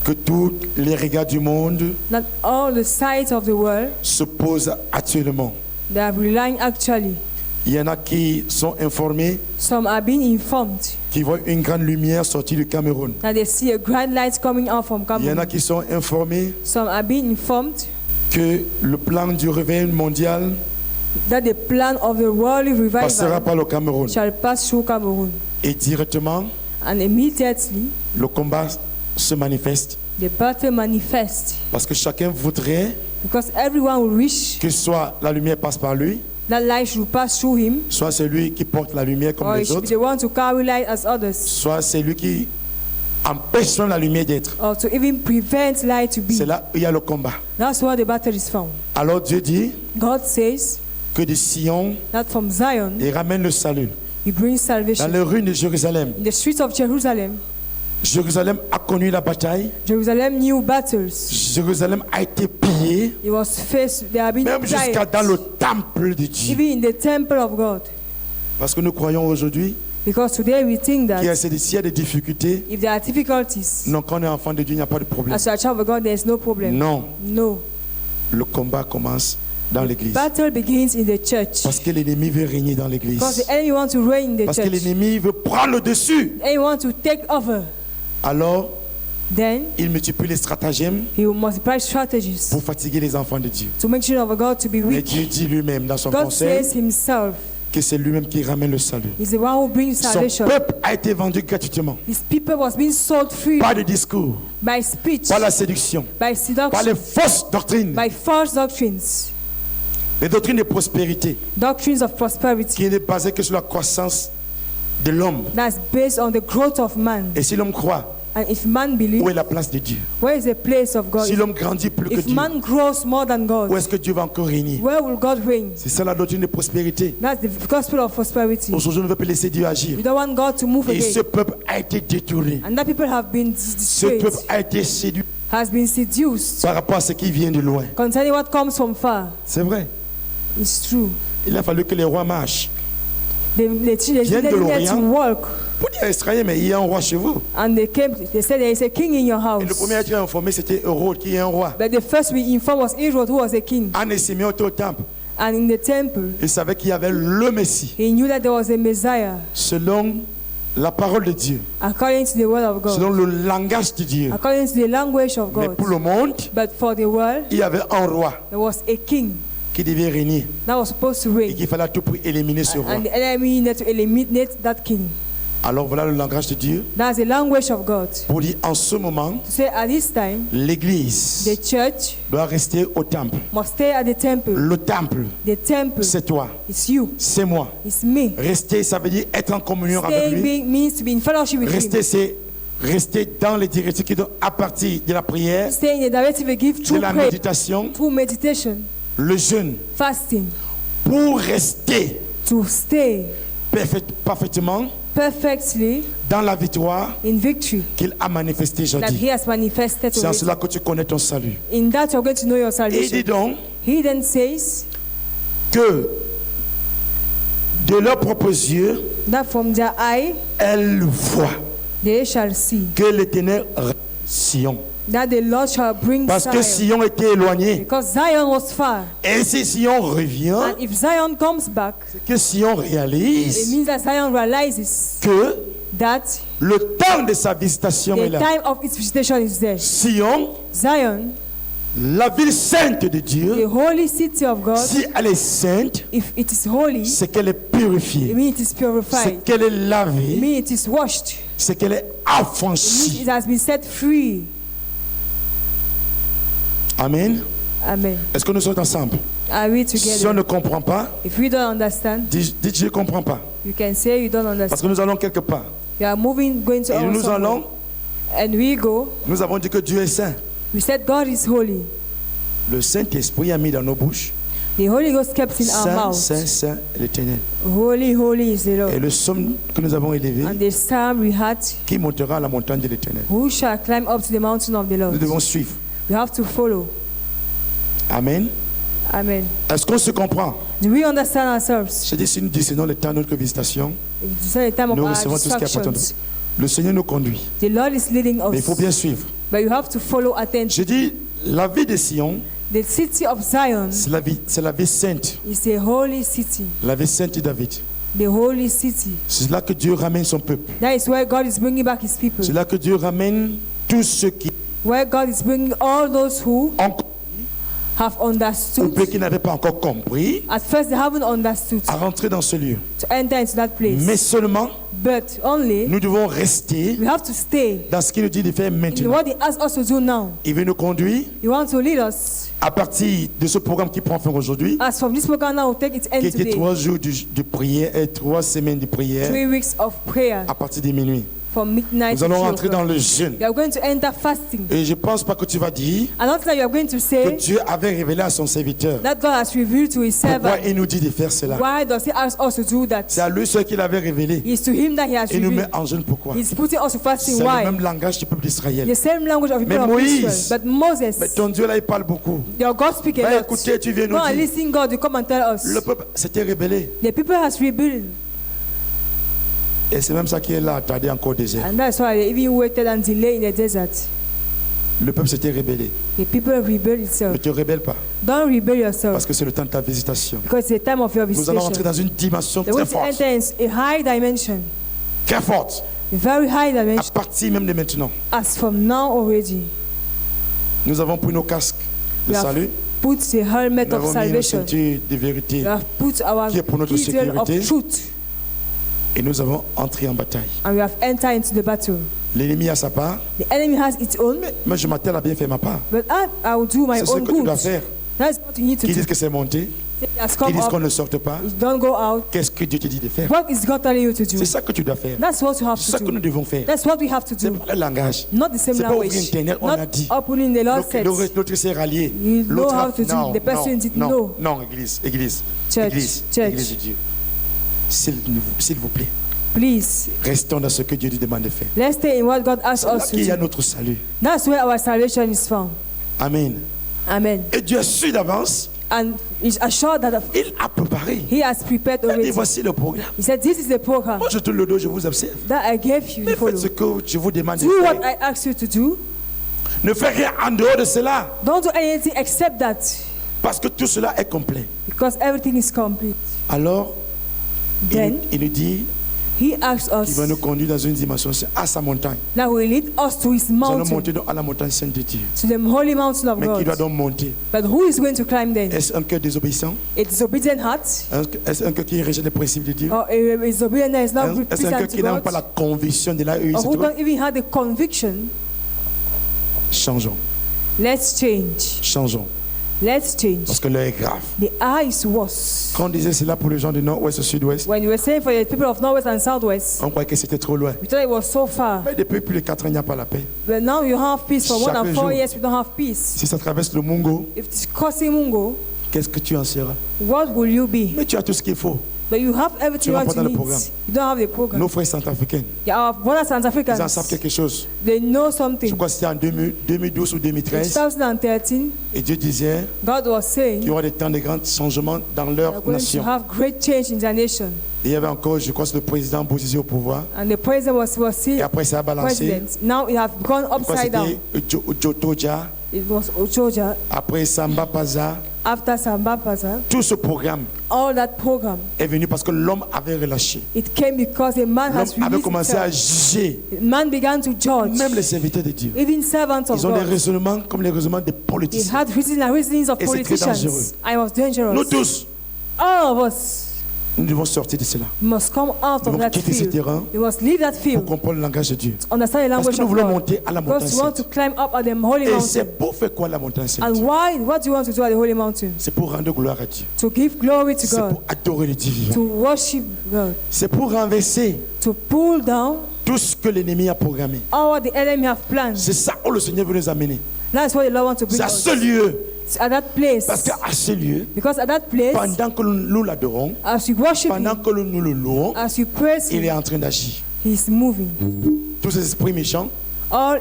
que tous les regards du monde that all the sides of the world, se posent actuellement. they are relying actually. Il y en a qui sont informés, Some are being informed qui voient une grande lumière sortir du Cameroun. that they see a grand light coming out from Il y en Cameroon. a qui sont informés Some are being informed que le plan du réveil mondial that the plan of the worldly passera revival par le Cameroun. shall pass through Cameroon. Et directement, And immediately, le combat se manifeste. the battle manifests. Parce que chacun voudrait Because everyone will wish que soit la lumière passe par lui, that light should pass through him, soit c'est lui qui porte la lumière comme or he les should be autres, the one to carry light as others, soit c'est lui qui empêche la lumière d'être. or to even prevent light to be. C'est là où il y a le combat. That's where the battle is found. Alors Dieu dit God says que de Sion, that from Zion, il ramène le salut. he brings Dans salvation. les rues de Jérusalem, In the streets of Jerusalem, Jérusalem a connu la bataille. Jerusalem knew battles. Jérusalem a été pillé, It was faced, they have been même jusqu'à dans le temple de Dieu. even in the temple of God. Parce que nous croyons aujourd'hui Because today we think qu'il y a that s'il y a des difficultés, if there are difficulties, non, quand on est enfant de Dieu, il n'y a pas de problème. as a child of God, there is no problem. Non, No. le combat commence dans l'église. Battle begins in the church. Parce que l'ennemi veut régner dans Because l'église. the enemy wants to reign in the Parce que church. l'ennemi veut prendre le dessus. The enemy wants to take over. Alors, Then il multiplie les stratagèmes he will multiply strategies pour fatiguer les enfants de Dieu. to make children of God to be Mais weak. Dieu dit lui-même dans son God conseil says himself, que c'est lui-même qui ramène le salut. he's the one who brings Son salvation. peuple a été vendu gratuitement. His people was being sold free Pas de discours, by speech, pas la séduction, by pas seduction, les fausses doctrines, by false doctrines, les doctrines de prospérité doctrines of prosperity qui n'est basée que sur la croissance de l'homme. that's based on the growth of man. Et si l'homme croit, And if man où believes, est la place de Dieu? where is the place of God? Si l'homme grandit plus que If Dieu, man grows more than où God, est-ce que Dieu va encore régner? where will God reign? C'est ça la doctrine de prospérité. That's the gospel of prosperity. Aujourd'hui, on ne veut pas laisser Dieu agir. We don't want God to move Et ce again. peuple a été détourné. And that people have been Ce destroyed, peuple a été séduit has been seduced par rapport à ce qui vient de loin. concerning what comes from far. C'est vrai. It's true. Il a fallu que les rois marchent. They Viennent de needed l'Orient. to walk. Pour dire Israël, mais il y a un roi chez vous. And they came, they said there is a king in your Et le house. premier à être informé, c'était Hérode, qui est un roi. But the first we informed was Israel, who was a king. Anne et Simeon étaient au temple. And in the temple, Ils savaient qu'il y avait le Messie. he knew that there was a Messiah, Selon la parole de Dieu. according to the word of God, Selon le langage de Dieu. according to the language of Mais God. pour le monde, But for the world, il y avait un roi there was a king qui devait régner. that was supposed to Et reign. qu'il fallait à tout prix éliminer ce roi. And the enemy needed to eliminate that king. Alors voilà le langage de Dieu. That's the language of God. Pour dire en ce moment, To say at this time, l'église the church doit rester au temple. must stay at the temple. Le temple, The temple c'est toi, is you, c'est moi. it's me. Rester, ça veut dire être en communion avec Staying lui. means to be in fellowship with Rester, him. c'est rester dans les directives qui donnent à partir de la prière, Stay in the directive we give de through la prayer, méditation, through meditation, le jeûne, fasting, pour rester to stay parfaitement perfectly dans la victoire in victory qu'il a manifestée that aujourd'hui. he has manifested C'est en already. cela que tu connais ton salut. In that you're going to know your Et salvation. dis donc He then says que de leurs propres yeux, that from their eye elles voient they shall see que l'Éternel Sion. that the Lord shall bring Parce que Zion. Sion était éloigné. Because Zion was far. Et si Sion revient, And if Zion comes back, que Sion it réalise means that Zion realizes que that le temps de sa visitation est the là. time of its visitation is there. Sion, Zion, la ville sainte de the Dieu, holy city of God, si elle est sainte, if it is holy, c'est qu'elle est it purifiée, means it is c'est purified. qu'elle est It lavée, means it is washed. c'est qu'elle est It means affranchie. it has been set free. Amen. Amen. Est-ce que nous sommes ensemble? Are we Si on together? ne comprend pas, If we don't understand, dites je ne comprends pas. you can say you don't Parce understand. que nous allons quelque part. You are moving, going to Et nous somewhere. allons, And we go. nous avons dit que Dieu est saint. We said God is holy. Le Saint-Esprit a mis dans nos bouches. The Holy Ghost kept in our Saint, mouth. Saint, Saint, l'Éternel. Holy, holy is the Et Lord. le psaume que nous avons élevé, And the psalm we had, qui montera à la montagne de l'Éternel. who shall climb up to the mountain of the Nous Lord? devons suivre. We have to follow. Amen. Amen. Est-ce qu'on se comprend? Do we understand ourselves? J'ai dit, si nous discernons le temps de notre visitation, It's the time of nous our recevons tout ce qui est important. distractions. Le Seigneur nous conduit. The Lord is leading Mais il faut us. bien suivre. But you have to follow attention. J'ai dit, la vie de Sion, The city of Zion c'est la vie sainte. is a holy city. La vie sainte de David. The holy city. C'est là que Dieu ramène son peuple. That is where God is bringing back his people. C'est là que Dieu ramène tous ceux qui Where God is bringing all those who ont have ou understood. ceux qui n'avaient pas encore compris At first they haven't understood à rentrer dans ce lieu. to enter into that place. Mais seulement, But only nous devons rester we have to stay dans ce qu'il nous dit de faire in maintenant. what he asks us to do now. Il veut nous conduire He wants to lead us. à partir de ce programme qui prend fin aujourd'hui, As from this program now, we'll take its qui end était today. 3 jours de prière et 3 semaines de prière 3 weeks of prayer à partir de minuit. from midnight Nous to allons 3 rentrer dans o'clock. le jeûne. You are going to enter fasting. Et je ne pense pas que tu vas dire And not that you are going to que say Dieu avait révélé à son serviteur that God has revealed to his pourquoi servant. il nous dit de faire cela. Why does he ask us to do that? C'est à lui seul qu'il avait révélé. It's to him that he has Il nous met revealed. en jeûne pourquoi? He's putting us to fasting. C'est le Why? même langage du peuple d'Israël. The same language of the Mais people of Moïse, Israel. But Moses, Mais ton Dieu là, il parle beaucoup. your God speak a Va lot. écouter, tu viens Go nous and dire. listen, God, you come and tell us. Le peuple s'était rébellé. The people has rebelled. Et c'est même ça qui est là, attendez encore au désert. And that's why they even waited and delayed in the desert. Le peuple s'était rébellé. The people rebelled Ne itself. te rébelle pas, Don't rebel yourself. parce que c'est le temps de ta visitation. Because it's the time of your Nous allons entrer visitation. dans une dimension They're très going to forte. enter in a high dimension. Très forte. A very high À dimension. partir même de maintenant. As from now already. Nous avons pris nos casques de We have salut. put the helmet Nous of avons mis nos salvation. ceintures de vérité. We have put our Qui est pour notre girdle of sécurité. truth. Et nous avons entré en bataille. And we have entered into the battle. L'ennemi a sa part. The enemy has its own. Mais je m'attelle à bien faire ma part. But I will do my C'est ce own que tu dois good. faire. That's what you need to Qui do. disent que c'est monté. It has Qui come disent qu'on up. ne sorte pas. You don't go out. Qu'est-ce que Dieu te dit de faire? What is God telling you to do? C'est ça que tu dois faire. That's what you have C'est ça to que nous do. devons faire. That's what we have to C'est do. pas le langage. Not the same C'est pas ouvrir language. Internet, on a Not dit. opening the Lord said. L'autre s'est rallié. You know L'autre how to do. non, The person non, did non, know. non, église, église, Church, église, church. église de Dieu. S'il vous plaît, Please, restons dans ce que Dieu nous demande de faire. let's stay in what God asks C'est là us to qu'il y a do. notre salut. That's where our salvation is found. Amen. Amen. Et Dieu a su d'avance, And he's assured that il a préparé. he has prepared Il a dit, already. voici le programme. He said, this is the program Moi, je tourne le dos, je vous observe. that I gave you Mais to follow. faites ce que je vous demande de Do what faire. I asked you to do. Ne faites rien en dehors de cela, Don't do anything except that, parce que tout cela est complet. because everything is complete. Alors, Then il nous dit he asks qu'il va us nous conduire dans une dimension, c'est à sa montagne. that will lead us to his Nous allons mountain, monter à la montagne sainte de Dieu. to the holy mountain of Mais qui doit God. donc monter? But who is going to climb then? Est-ce un cœur désobéissant? A disobedient heart, Est-ce un cœur qui rejette les principes de Dieu? or a disobedient that is not Est-ce un cœur represent qui to n'a God, pas la conviction de là où il or se who trouve? don't even have the conviction? Changeons, Let's change. changeons, Let's change. parce que l'heure est grave. The hour is worse. Quand on disait cela pour les gens du nord-ouest, sud-ouest, When you were saying for the people of Northwest and Southwest, on croyait que c'était trop loin. we thought it was so far. Mais depuis plus de 4 ans, il n'y a pas la paix. But now you have peace. For more Chaque than 4 jour. years, we don't have peace. Si ça traverse le Mungo, If it's crossing Mungo, qu'est-ce que tu en seras? what will you be? Mais tu as tout ce qu'il faut. But you have everything Tu n'as what pas you le need. programme. You don't have the program. Nos frères centrafricains, Yeah, our brothers and ils en savent Africans, quelque chose. they know Je something. crois que c'était en 2012 ou In 2013. 2013, Et Dieu disait God was saying qu'il y aura des temps de grands changements dans they leur are going to nation. have great change in their nation. Et il y avait encore, je crois, le président Bozizé au pouvoir. And the president was Et still après, ça a balancé. president. Now it has gone Je crois que upside down. c'était Jotoja. It was Ochoja. Après Samba Paza. After Sambapaza, Tout ce programme all that program, est venu parce que l'homme avait relâché. it came because a man has L'homme avait released commencé à himself. juger Man began to judge. même les serviteurs de Dieu. Even servants of Ils ont des God. raisonnements comme les raisonnements des He politiciens. had reasonings of Et c'est très dangereux. politicians. I was dangerous. Nous tous, All of us nous devons sortir de cela. must come out Nous of devons that quitter ce field. terrain We must leave that pour field. comprendre le langage de Dieu. Understand the Parce language que nous of voulons God. monter à la montagne Because we want to sainte. climb up at the holy Et mountain. c'est pour faire quoi la montagne sainte? And why? What do you want to do at the holy mountain? C'est pour rendre gloire à Dieu. To give glory to C'est God. pour adorer le Dieu vivant. To worship God. C'est pour renverser To pull down tout ce que l'ennemi a programmé. all what the enemy have planned. C'est ça où le Seigneur veut nous amener. That's what the Lord wants to bring C'est à us. ce lieu. At that place. Parce qu'à ce lieu, Because at that place, pendant que nous l'adorons, as you worship pendant Him, que nous le louons, as you praise il est Him, en train d'agir. He's moving. Tous ces esprits méchants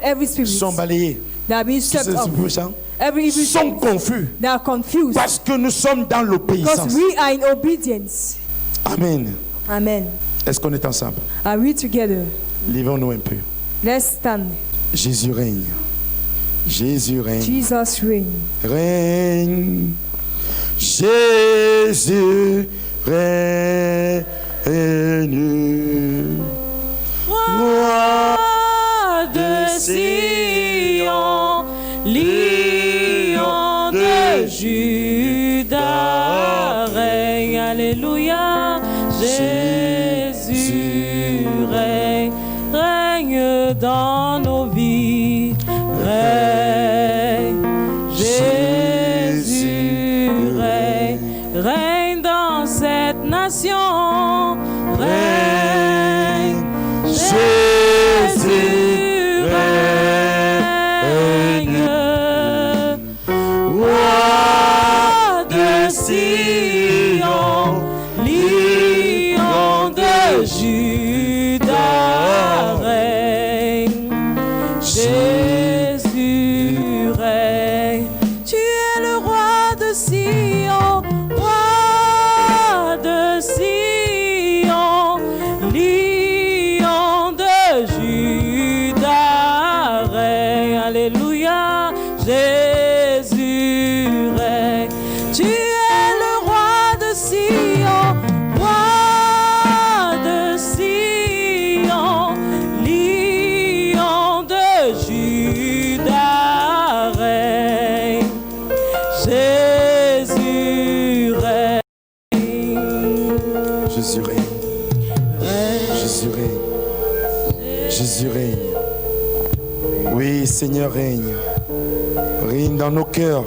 every spirit sont balayés. that are being Tous swept ces up, esprits méchants every evil sont spirit confus they are confused parce que nous sommes dans l'obéissance. because we are in obedience. Amen. Amen. Est-ce qu'on est ensemble? Are we together? Levons-nous un peu. Let's stand. Jésus règne. Jésus règne. Jesus reign. Règne. Jésus règne. Roi de Sion, lion de Juda, règne, alléluia, Jésus règne, règne dans nos vies, règne, Jésus règne, règne dans cette nation, règne, Jésus règne, roi de Sion, lion de Juda, règne, Jésus règne, tu es le roi de Sion, roi de Sion, lion de Juda, règne, alléluia, Jésus règne, tu es le roi de Sion, roi de Sion, lion de Juda, règne, Jésus règne. Jésus règne. Jésus règne. Jésus règne. Oui, Seigneur règne. Règne dans nos cœurs.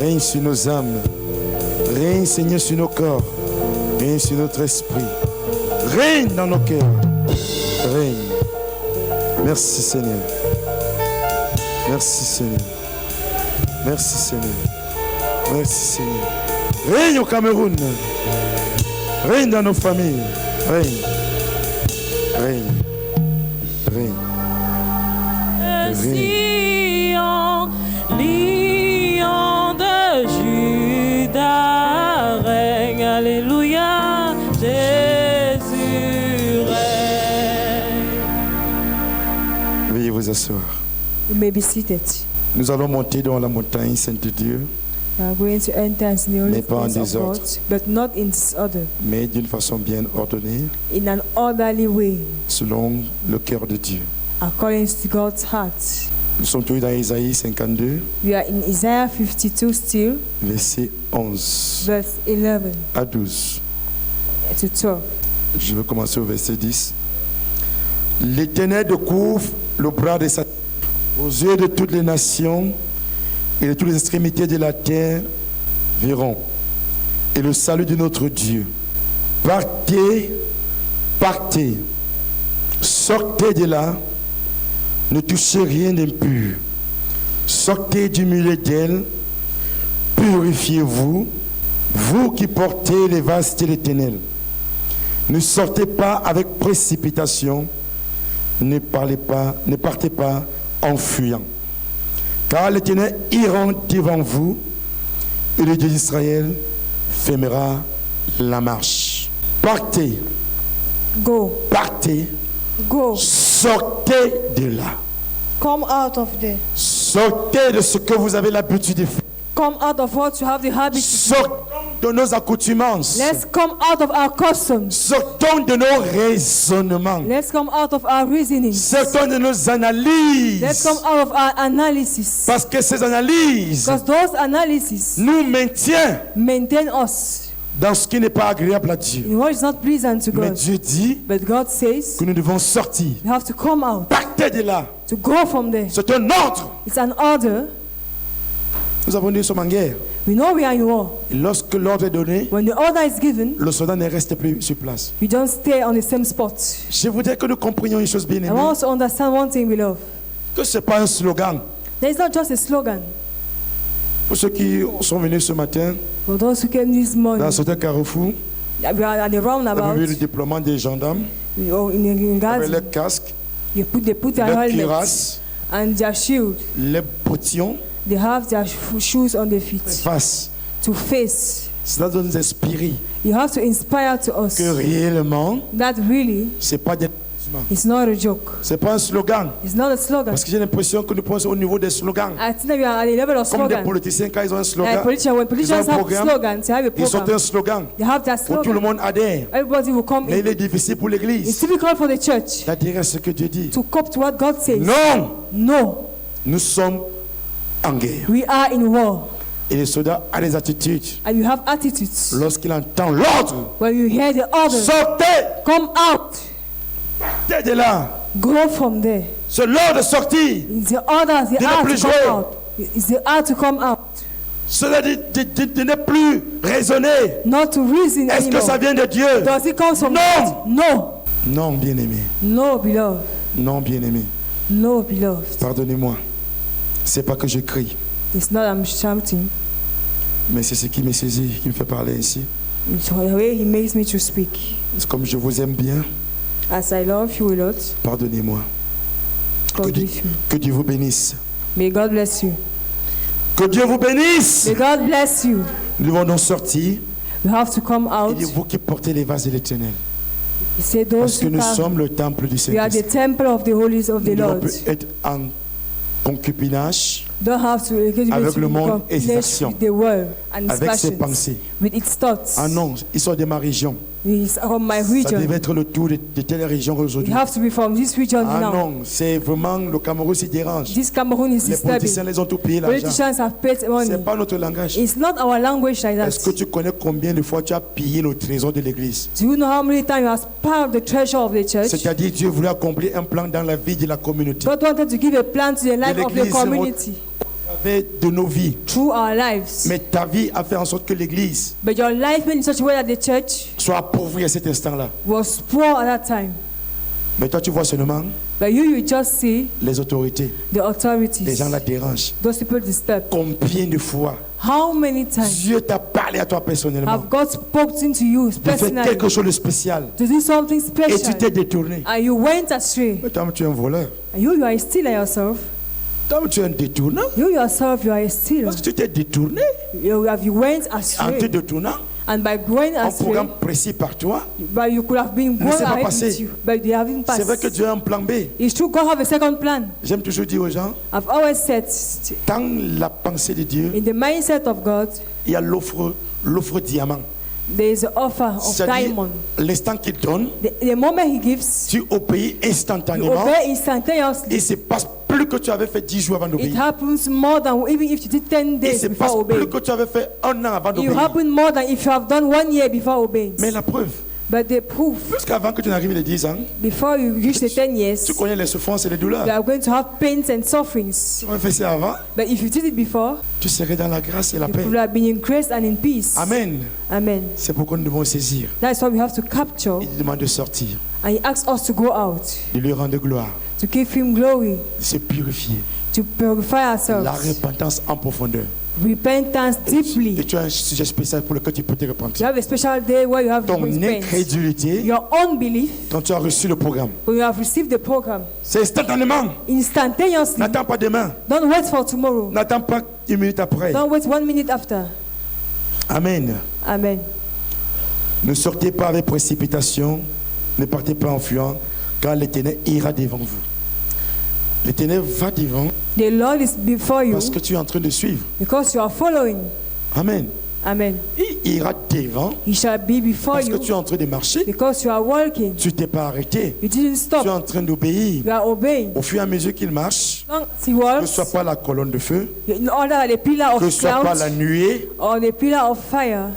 Règne sur nos âmes. Règne, Seigneur, sur nos corps. Règne sur notre esprit. Règne dans nos cœurs. Règne. Merci, Seigneur. Merci, Seigneur. Merci, Seigneur. Merci, Seigneur. Règne au Cameroun. Règne dans nos familles. Règne. Règne. Règne. Sion, lion de Juda, règne, alléluia, Jésus règne. Veuillez vous asseoir. You may be seated. Nous allons monter dans la montagne sainte de Dieu, We are going to enter into the holy Mais pas en place of désordre. God, but not in disorder, mais d'une façon bien ordonnée, in an orderly way, selon le cœur de Dieu. according to God's heart. Nous sommes toujours dans Isaïe 52, We are in Isaiah 52 still, verset 11 verse 11 à 12. to 12. Je vais commencer au verset 10. L'Éternel découvre le bras de Satan aux yeux de toutes les nations et de toutes les extrémités de la terre verront. Et le salut de notre Dieu. Partez, partez, sortez de là, ne touchez rien d'impur. Sortez du milieu d'elle, purifiez-vous, vous qui portez les vastes de l'Éternel. Ne sortez pas avec précipitation, ne partez pas en fuyant. Car l'Éternel ira devant vous et le Dieu d'Israël fermera la marche. Partez, Go, partez, go, sortez de là. come out of there. Sortez de ce que vous avez l'habitude de faire. Come out of what you have the habit to do. Sortons de nos accoutumances. Let's come out of our customs. Sortons de nos raisonnements. Let's come out of our reasoning. Sortons de nos Let's analyses. come out of our analysis. Parce que ces analyses Because those analyses nous maintiennent maintain us dans ce qui n'est pas agréable à Dieu. in what is not pleasant to Mais God. Dieu dit But God says que nous devons sortir. you have to come out, Partez de là. to go from there. C'est un ordre. It's an order. Nous avons dit, nous sommes en guerre. We know we are in war. Et lorsque l'ordre est donné, When the order is given, le soldat ne reste plus sur place. we don't stay on the same spot. Je voudrais que nous comprenions une chose bien I aimée. want us to understand one thing, beloved. Que ce n'est pas un slogan. There is not just a slogan. Pour ceux qui sont venus ce matin, For those who came this morning, dans ce carrefour, we are at the vous avez vu le roundabout. déploiement des gendarmes We are in avec Gaza leurs casques. They put their leur helmet cuirasse, and their shield. les bottillons They have their shoes on their feet face. to face. Cela doit nous inspirer You have to inspire to us que réellement, that really c'est pas des it's not a joke. c'est pas un slogan. It's not a slogan. Parce que j'ai l'impression que nous pensons au niveau des slogans. I think that we are at the level of Comme des slogan. politiciens, quand ils ont un When slogan, politicians un have programme, slogans, they have a ils sortent program. un slogan They have that où tout le slogan. monde adhère. Everybody will come Mais il in. est difficile pour It's l'Église difficult for the church d'adhérer à ce que Dieu dit. to cope to what God says. Non, No, nous sommes en guerre. we are in war. Et le soldat a des attitudes. And you have attitudes. Lorsqu'il entend l'ordre, When you hear the order, sortez, come out. partez de là. Go from there. C'est l'heure de sortir. It's the order, the De ne hour plus to come jouer. out. It's the hour to come out. Cela de ne plus raisonner. Not to reason Est-ce que anymore. ça vient de Dieu? Does it come from No. God? No. Non, bien-aimé. No, beloved. Non, bien-aimé. No, beloved. Pardonnez-moi. C'est pas que je crie, It's not I'm shouting. mais c'est ce qui me saisit, qui me fait parler ainsi. It's the way He makes me to speak. C'est comme je vous aime bien. As I love you a lot, Pardonnez-moi. forgive me. Que Dieu vous bénisse. May God bless you. Que Dieu vous bénisse. May God bless you. Nous devons donc sortir. You have to come out. Il est vous qui portez les vases de l'Éternel. He said Parce those que who nous come, sommes le temple du we are the Saint-Esprit. temple of the holies of Nous the devons Lord. être en concubinage Don't have to engage avec le monde become et ses flesh actions, with the world and its avec ses passions, pensées. with its thoughts. Ah non, ils sont de ma région. It's from my Ça region. devait être le tour de telle région You aujourd'hui. have to be from this region Ah now. non, c'est vraiment le Cameroun s'y dérange. This Cameroon is Les politiciens disturbing. les ont tout payé l'argent. Politicians have paid money. C'est pas notre langage. It's not our language like Est-ce que that. tu connais combien de fois tu as pillé le trésor de l'église? Do you know how many times you have part the treasure of the church? C'est-à-dire Dieu voulait accomplir un plan dans la vie de la communauté. God wanted to give a plan to the life of the l'église, community Avec de nos vies. through our lives. Mais ta vie a fait en sorte que l'église But your life made in such a way that the church soit appauvrie à cet instant-là. was poor at that time. Mais toi, tu vois seulement But you just see les autorités. the Les authorities. gens la dérangent. Those people disturb. Combien de fois How many times Dieu t'a parlé à toi personnellement have God spoken to you de faire personally quelque chose de spécial to do something et tu special t'es détourné. and you went astray? Mais toi, tu es un voleur. And you are a stealer yourself. Toi, tu es un détournant. You yourself, you are a stealer. Parce que tu t'es détourné You went en te astray. détournant. And by going Un astray, programme précis par toi. but you could have been Ne going s'est pas ahead passé. with you, but they haven't C'est vrai que passed. Dieu a un plan B. It's true, God have a second plan. J'aime toujours dire aux gens, I've always said, dans la pensée de Dieu, in the mindset of God, il y a l'offre diamant. there is an offer of C'est-à-dire, diamond. l'instant qu'il donne, The moment He gives, tu obéis you instantanément. obey instantaneously. Il se passe plus que tu avais fait 10 jours avant It d'obéir. happens more than even if you did 10 Il days se passe before plus obeying. que tu avais fait un an avant It d'obéir. happens more than if you have done 1 year before obeying. Mais la preuve, But the proof, jusqu'avant que tu n'arrives les 10 ans, before you reach the 10 years, tu connais les souffrances et les douleurs. you are going to have pains and sufferings. Si tu avais fait ça avant, But if you did it before, tu serais dans la grâce et la you paix. could have been in grace and in peace. Amen. Amen. C'est pourquoi nous devons saisir. That's why we have to capture. Il demande de sortir, And He asks us to go out, de lui rendre gloire, to give Him glory, de se purifier. to purify La ourselves. repentance en profondeur. Repentance Et deeply. tu as un sujet spécial pour lequel tu peux te You repentir. have a special day where you have to Ton repent. incrédulité, Your unbelief, quand tu as reçu le programme, when you have received the program, c'est instantanément. instantaneously. N'attends pas demain. Don't wait for tomorrow. N'attends pas une minute après. Don't wait 1 minute after. Amen. Amen. Ne sortez pas avec précipitation, ne partez pas en fuyant, car l'Éternel ira devant vous. L'Éternel va devant The Lord is before you parce que tu es en train de suivre. because you are following. Amen. Amen. Il ira devant He shall be before parce que you tu es en train de marcher. because you are walking. Tu t'es pas arrêté. You didn't Tu es stop. en train d'obéir. You are obeying. Au fur et à mesure qu'il marche, Long as He que walks, ce soit pas la colonne de feu, in order the pillar que of ce soit pas la cloud nuée, or the pillar of fire,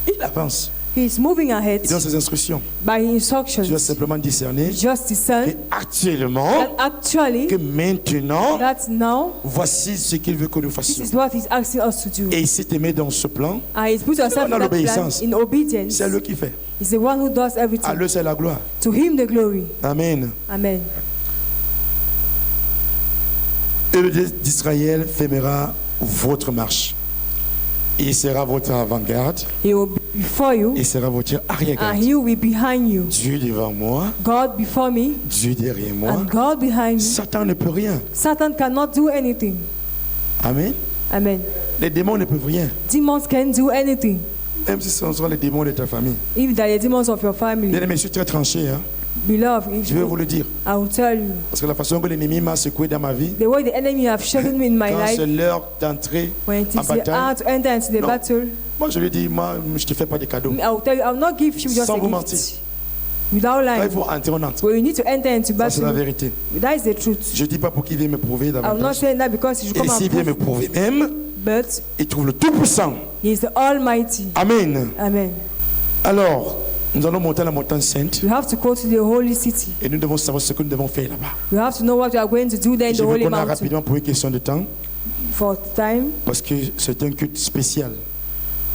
il avance. He is moving ahead Il donne ses instructions. by Tu dois instructions. simplement discerner Just discern que actuellement, that actually, que maintenant, that now, voici ce qu'il veut que nous this fassions. is what He's asking us to do. Et s'il te met dans ce plan, And He's put yourself dans in that plan l'obéissance. in obedience. c'est lui qui fait. He's the one who does À everything. lui, c'est la gloire. To Him the glory. Amen. Amen. Et le Dieu d'Israël fermera votre marche. Il sera votre avant-garde. He will be before you, Il sera votre arrière-garde. and He will be behind you. Dieu devant moi, God before me, Dieu derrière moi. and God behind me. Satan ne peut rien. Satan cannot do anything. Amen. Amen. Les démons ne peuvent rien. Demons can do anything. Même si ce sont les démons de ta famille. If they are the demons of your family, Bien aimé, je suis très tranché. Hein. beloved, Je vais vous le dire. I will tell you. Parce que la façon que l'ennemi m'a secoué dans ma vie, The way the enemy have shaken me in my quand c'est life, l'heure d'entrer when it en is the hour bataille, to enter into the Non. battle, moi je lui dis, moi je te fais pas de cadeaux. I will tell you, I will not give you just Sans a vous gift. mentir. Without Quand il lying. faut entrer, on entre. When you need to enter into Ça c'est la battle, vérité. that is the truth. Je dis pas pour qu'il vienne me prouver I will not davantage. say that because you should Et come s'il vient and me prove, prouver même, but il trouve le Tout-Puissant. He is the Almighty. Amen. Amen. Alors, nous allons monter à la montagne sainte We have to go to the holy city. et nous devons savoir ce que nous devons faire là-bas. We have to know what we are going to do there in Je the veux holy qu'on aille mountain. rapidement pour une question de temps, For time, parce que c'est un culte spécial.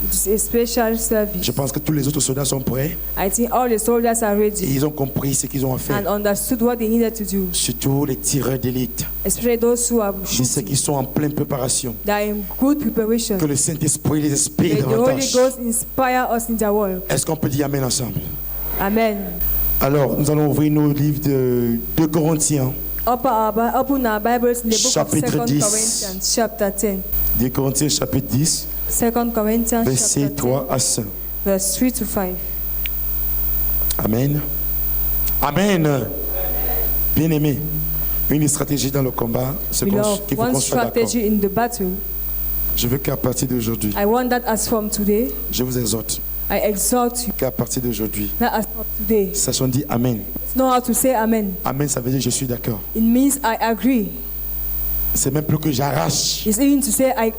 it's a special service. Je pense que tous les autres soldats sont prêts I think all the soldiers are et ready ils ont compris ce qu'ils ont à and faire. understood what they needed to do, Surtout les tireurs d'élite. especially those who are Je sais qu'ils sont en pleine préparation. they are in good preparation. Que le Saint-Esprit les inspire May the Holy davantage. Ghost inspire us in the world. Est-ce qu'on peut dire Amen ensemble? Amen. Alors, nous allons ouvrir nos livres de 2 Corinthiens. Open our Bibles in the book of Chapitre 2 10. Corinthians, chapter 10. 2 Corinthiens chapitre 10, 2 Corinthians, versets chapter 3 à 5. 10, verse 3 to 5. Amen. Amen. Bien aimé, une stratégie dans le combat, c'est qu'il Beloved, faut one qu'on soit d'accord. strategy in the battle. Je veux qu'à partir d'aujourd'hui, I want that as from today, je vous exhorte I exhort you. qu'à partir d'aujourd'hui, That as from today, ça dit Amen. know how to say amen. Amen, ça veut dire je suis d'accord. It means I agree. C'est même plus que j'arrache. It's even to say I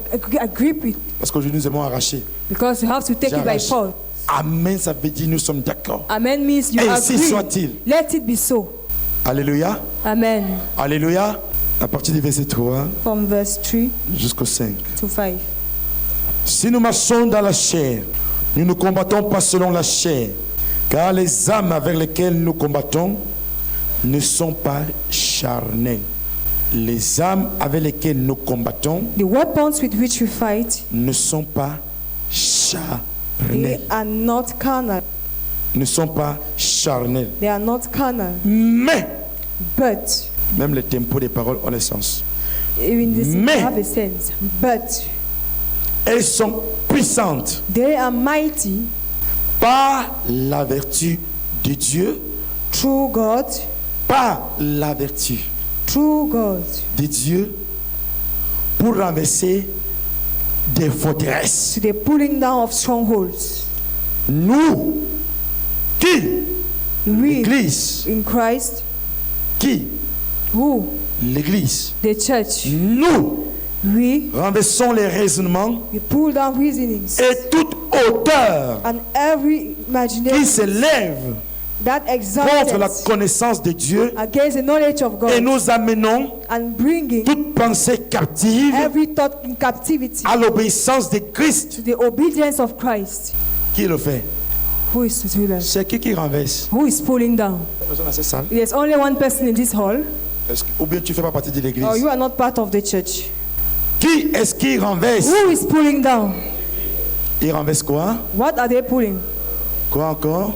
grip it, Parce qu'aujourd'hui, nous aimons arracher. because you have to take it by J'arrache. force. Amen, ça veut dire nous sommes d'accord. Amen means you Ainsi agree. soit-il. Let it be so. Alléluia. Amen. Alléluia. À partir du verset 3 From verse 3 jusqu'au 5. to 5. Si nous marchons dans la chair, nous ne combattons pas selon la chair, car les âmes avec lesquelles nous combattons ne sont pas charnelles. Les âmes avec lesquelles nous combattons The weapons with which we fight, ne sont pas they charnelles. are not carnal. Ne sont pas charnelles. They are not carnal. Mais, But, même les tempos des paroles ont le sens. even this Mais- have a sense. But Elles sont puissantes they are mighty par la vertu de Dieu, through God, par la vertu through God, de Dieu pour renverser des forteresses. to the pulling down of strongholds. Nous, qui, We l'Église, in Christ, qui, who l'Église, the church, nous we renversons les raisonnements pull down reasonings et toute hauteur and every qui imagination s'élève that contre la exalts connaissance de Dieu against the knowledge of et God, nous amenons and bringing toute pensée captive every thought in captivity à l'obéissance de Christ. to the obedience of Christ. Qui le fait? Who is to do that? C'est qui renverse? Who is pulling down? Personne dans cette salle. There's only one person in this hall, Ou bien tu ne fais pas partie de l'église. or you are not part of the church. Qui est-ce qui renverse? Who is pulling down? Il renverse quoi? What are they pulling? Quoi encore?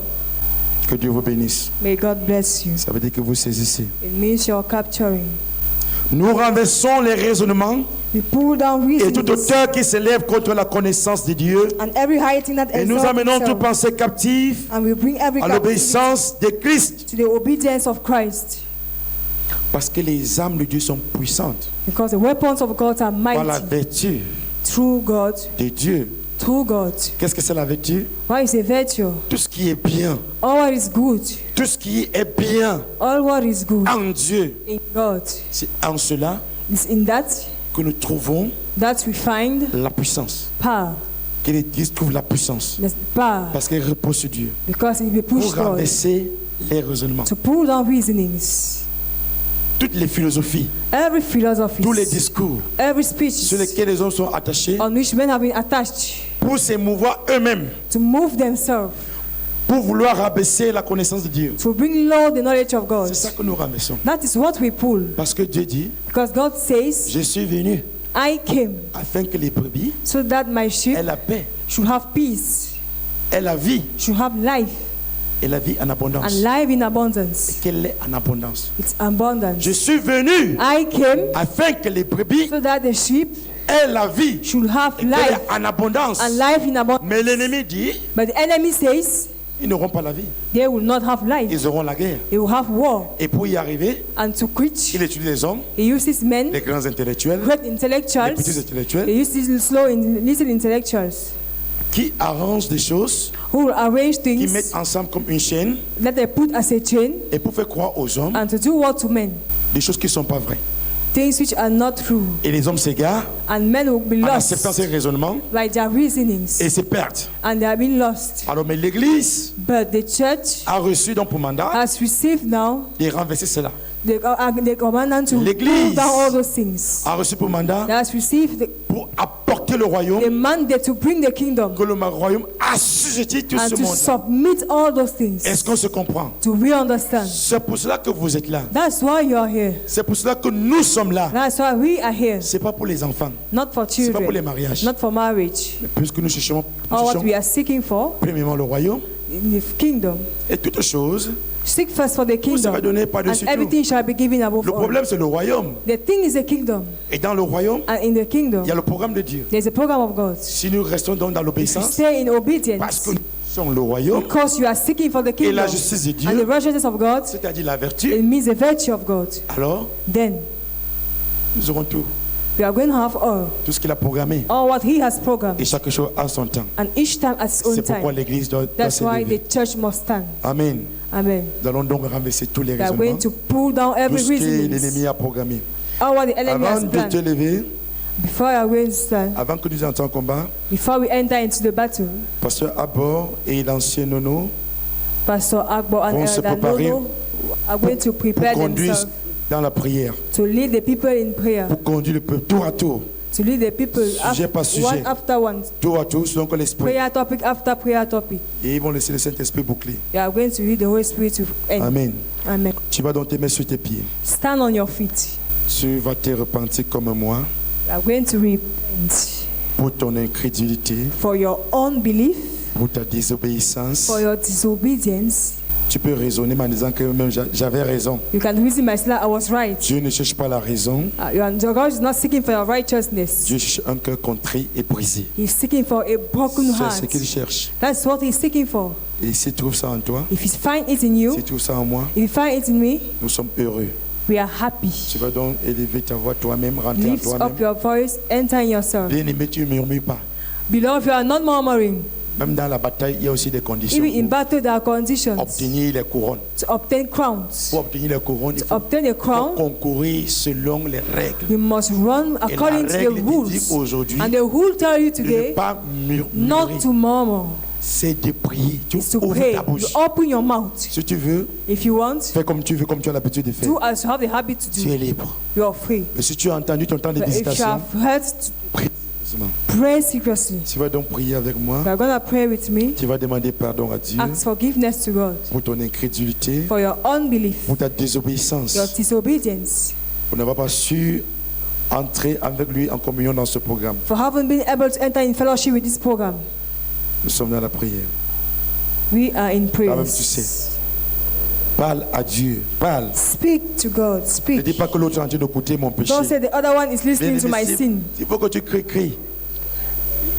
Que Dieu vous bénisse. May God bless you. Ça veut dire que vous saisissez. It means you're capturing. Nous renversons les raisonnements We pull down et toute reasons hauteur qui s'élève contre la connaissance de Dieu. and every high thing that Et nous exalts amenons toute itself, pensée captive and we bring every à captivity l'obéissance de Christ. to the obedience of Christ. Parce que les âmes de Dieu sont puissantes Because the weapons of God are par la mighty vertu through God, de Dieu. through God. Qu'est-ce que c'est la vertu? What is a virtue? Tout ce qui est bien. All what is good, Tout ce qui est bien all what is good en Dieu. in God. C'est en cela It's in that que nous trouvons that we find la puissance. power. Que l'Église trouve la puissance. There's power Parce qu'elle repose sur Dieu. because it will Pour push God renverser les raisonnements. to pull down reasonings, Toutes les philosophies, every philosophy, tous les discours every speech sur lesquels les hommes sont attachés on which men have been attached pour s'émouvoir eux-mêmes, to move themselves, pour vouloir rabaisser la connaissance de Dieu. to bring low the knowledge of God. C'est ça que nous ramassons. That is what we pull Parce que Dieu dit, because God says, je suis venu I I came afin que les brebis so that my sheep aient la paix, should have peace, aient la vie, should have life, et la vie en abondance. and life in abundance. Qu'elle est en abondance. It's abundance. Je suis venu I came afin que les brebis so that the sheep aient la vie, should have et qu'elle life, est en abondance. and life in abundance. Mais l'ennemi dit, But the enemy says ils n'auront pas la vie, they will not have life. ils auront la guerre. They will have war. Et pour y arriver, And to preach, il étudie les hommes, he uses men, les grands intellectuels, great les petits intellectuals. intellectuels, He uses slow, little intellectuals qui arrangent des choses, who will arrange qui things mettent ensemble comme une chaîne, that they put as a chain et pour faire croire aux hommes and to do what to men, des choses qui ne sont pas vraies. things which are not true. Et les hommes s'égarent And men will be en acceptant lost ces raisonnements by their reasonings, et se perdent. and they have been lost. Alors, mais l'Église But the church a reçu donc pour mandat has received now de renverser cela. the commandment to L'église pull down all those things. A reçu pour mandat That has received pour apporter le royaume, the mandate to bring the kingdom que le royaume assujettit tout and ce to monde. submit all those things. Est-ce qu'on se comprend? Do we understand? C'est pour cela que vous êtes là. That's why you are here. C'est pour cela que nous sommes là. That's why we are here. C'est pas pour les enfants, Not for c'est pas pour les children, mariages. not for marriage. Puisque nous cherchons Or what we are seeking for premièrement le royaume in the kingdom. et toutes choses Seek first for the vous serez kingdom, donné par-dessus and tout. everything shall be given above Le all. problème c'est le royaume. The thing is the kingdom, Et dans le royaume, and in the kingdom, il y a le programme de Dieu. there's a program of God. Si nous restons donc dans You l'obéissance, stay in parce obedience que nous sommes le royaume because you are seeking for the et kingdom la justice de and the Dieu, righteousness of God. c'est-à-dire la vertu, It means the virtue of God. alors Then nous aurons tout, we are going to have tout ce qu'il a programmé. all what He has programmed, Et chaque chose a son temps. and each time at its own C'est pourquoi time. l'église doit That's why s'élever. the church must stand. Amen. Amen. Nous allons donc renverser tous les We are raisonnements, going to pull down tout every ce que reasoning, l'ennemi a programmé. all what the enemy Avant has de te planned. lever, Before you are going to stand, avant que nous entrions en combat, before we enter into the battle, Pasteur Abor et l'ancien Nono Pastor Agbo and vont se Elder préparer Nono are going to pour prepare conduire themselves dans la prière, to lead the people in prayer, pour conduire le peuple tour à tour, to lead the people Sujet par sujet. one after one, tour à tour, selon que l'esprit. prayer topic after prayer topic. Et ils vont laisser le Saint-Esprit boucler. You are going to read the Holy Spirit to end. Amen. Amen. Tu vas donc te mettre sur tes pieds. Stand on your feet. Tu vas te repentir comme moi You are going to repent pour ton incrédulité, for your unbelief, pour ta désobéissance. for your disobedience. Tu peux raisonner en disant que même j'avais raison. You can reason myself, I was right. Dieu ne cherche pas la raison. God is not seeking for your righteousness. Dieu cherche un cœur contrit et brisé. He's seeking for a broken C'est heart. ce qu'il cherche. That's what he's seeking for. Et s'il trouve ça en toi, If you find it in you, s'il trouve ça en moi, if you find it in me, nous sommes heureux. we are happy. Tu vas donc élever ta voix toi-même, rentrer en Lift toi-même. up your voice, enter in yourself. Bien-aimé, tu ne murmures pas. Beloved, you are not murmuring. Même dans la bataille, il y a aussi des conditions. Even in Pour battle, there are conditions obtenir les couronnes. to obtain crowns. Pour obtenir les couronnes, il To faut obtain a crown, concourir selon les règles. you must run Et la according to règle the dit rules. aujourd'hui And the rule tell you de ne today pas murmurer. not to murmur. C'est de prier. Tu It's to ouvres pray. ta bouche. You open your mouth. Si tu veux, If you want, fais comme tu veux, comme tu as l'habitude de faire. do as you have the habit to Tu do. es libre. You are free. Mais si tu as entendu ton temps de But if you visitation, have heard, prie sérieusement. pray seriously. Tu vas donc prier avec moi. You are going to pray with me. Tu vas demander pardon à Dieu Ask forgiveness to God pour ton incrédulité, for your unbelief, pour ta désobéissance. your disobedience, On n'avait pas su entrer avec lui en communion dans ce programme. for having been able to enter in fellowship with this program. Nous sommes dans la prière. We are in Quand même, prayer. tu sais. Parle à Dieu. Parle. Speak to God. Ne Speak. dis pas que l'autre est en train d'écouter mon péché. Don't say the other one is listening to my sin. Il faut que tu cries.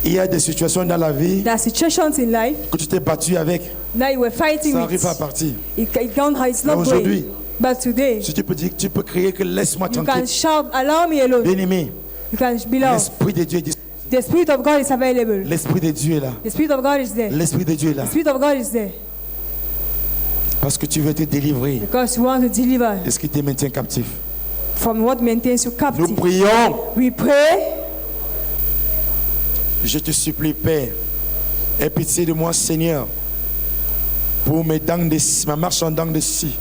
Il y a des situations dans la vie There are situations in life que tu t'es battu avec. that you were fighting Ça n'arrive with. pas à partir. It's Mais not aujourd'hui, going. But today, si tu peux dire, tu peux crier que laisse-moi you can tranquille. shout, allow me alone. Bien-aimé, You can be loud. l'Esprit de Dieu est disponible. The Spirit of God is available. L'Esprit de Dieu est là. The Spirit of God is there. L'Esprit de Dieu est là. The Spirit of God is there. Parce que tu veux te délivrer Because you want to deliver de ce qui te maintient captif. from what maintains you Nous captive. prions. We pray. Je te supplie, Père, aie pitié de moi, Seigneur, pour mes dents de scie, ma marche en dents de scie.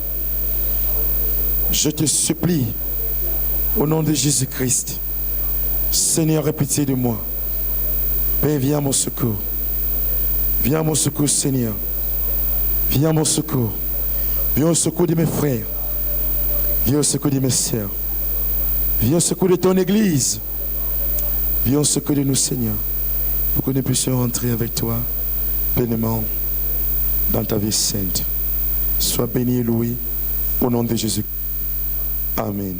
Je te supplie, au nom de Jésus-Christ, Seigneur, aie pitié de moi. Père, viens à mon secours. Viens à mon secours, Seigneur. Viens à mon secours. Viens au secours de mes frères. Viens au secours de mes sœurs. Viens au secours de ton Église. Viens au secours de nous, Seigneur, pour que nous puissions rentrer avec toi pleinement dans ta vie sainte. Sois béni et loué au nom de Jésus. Amen.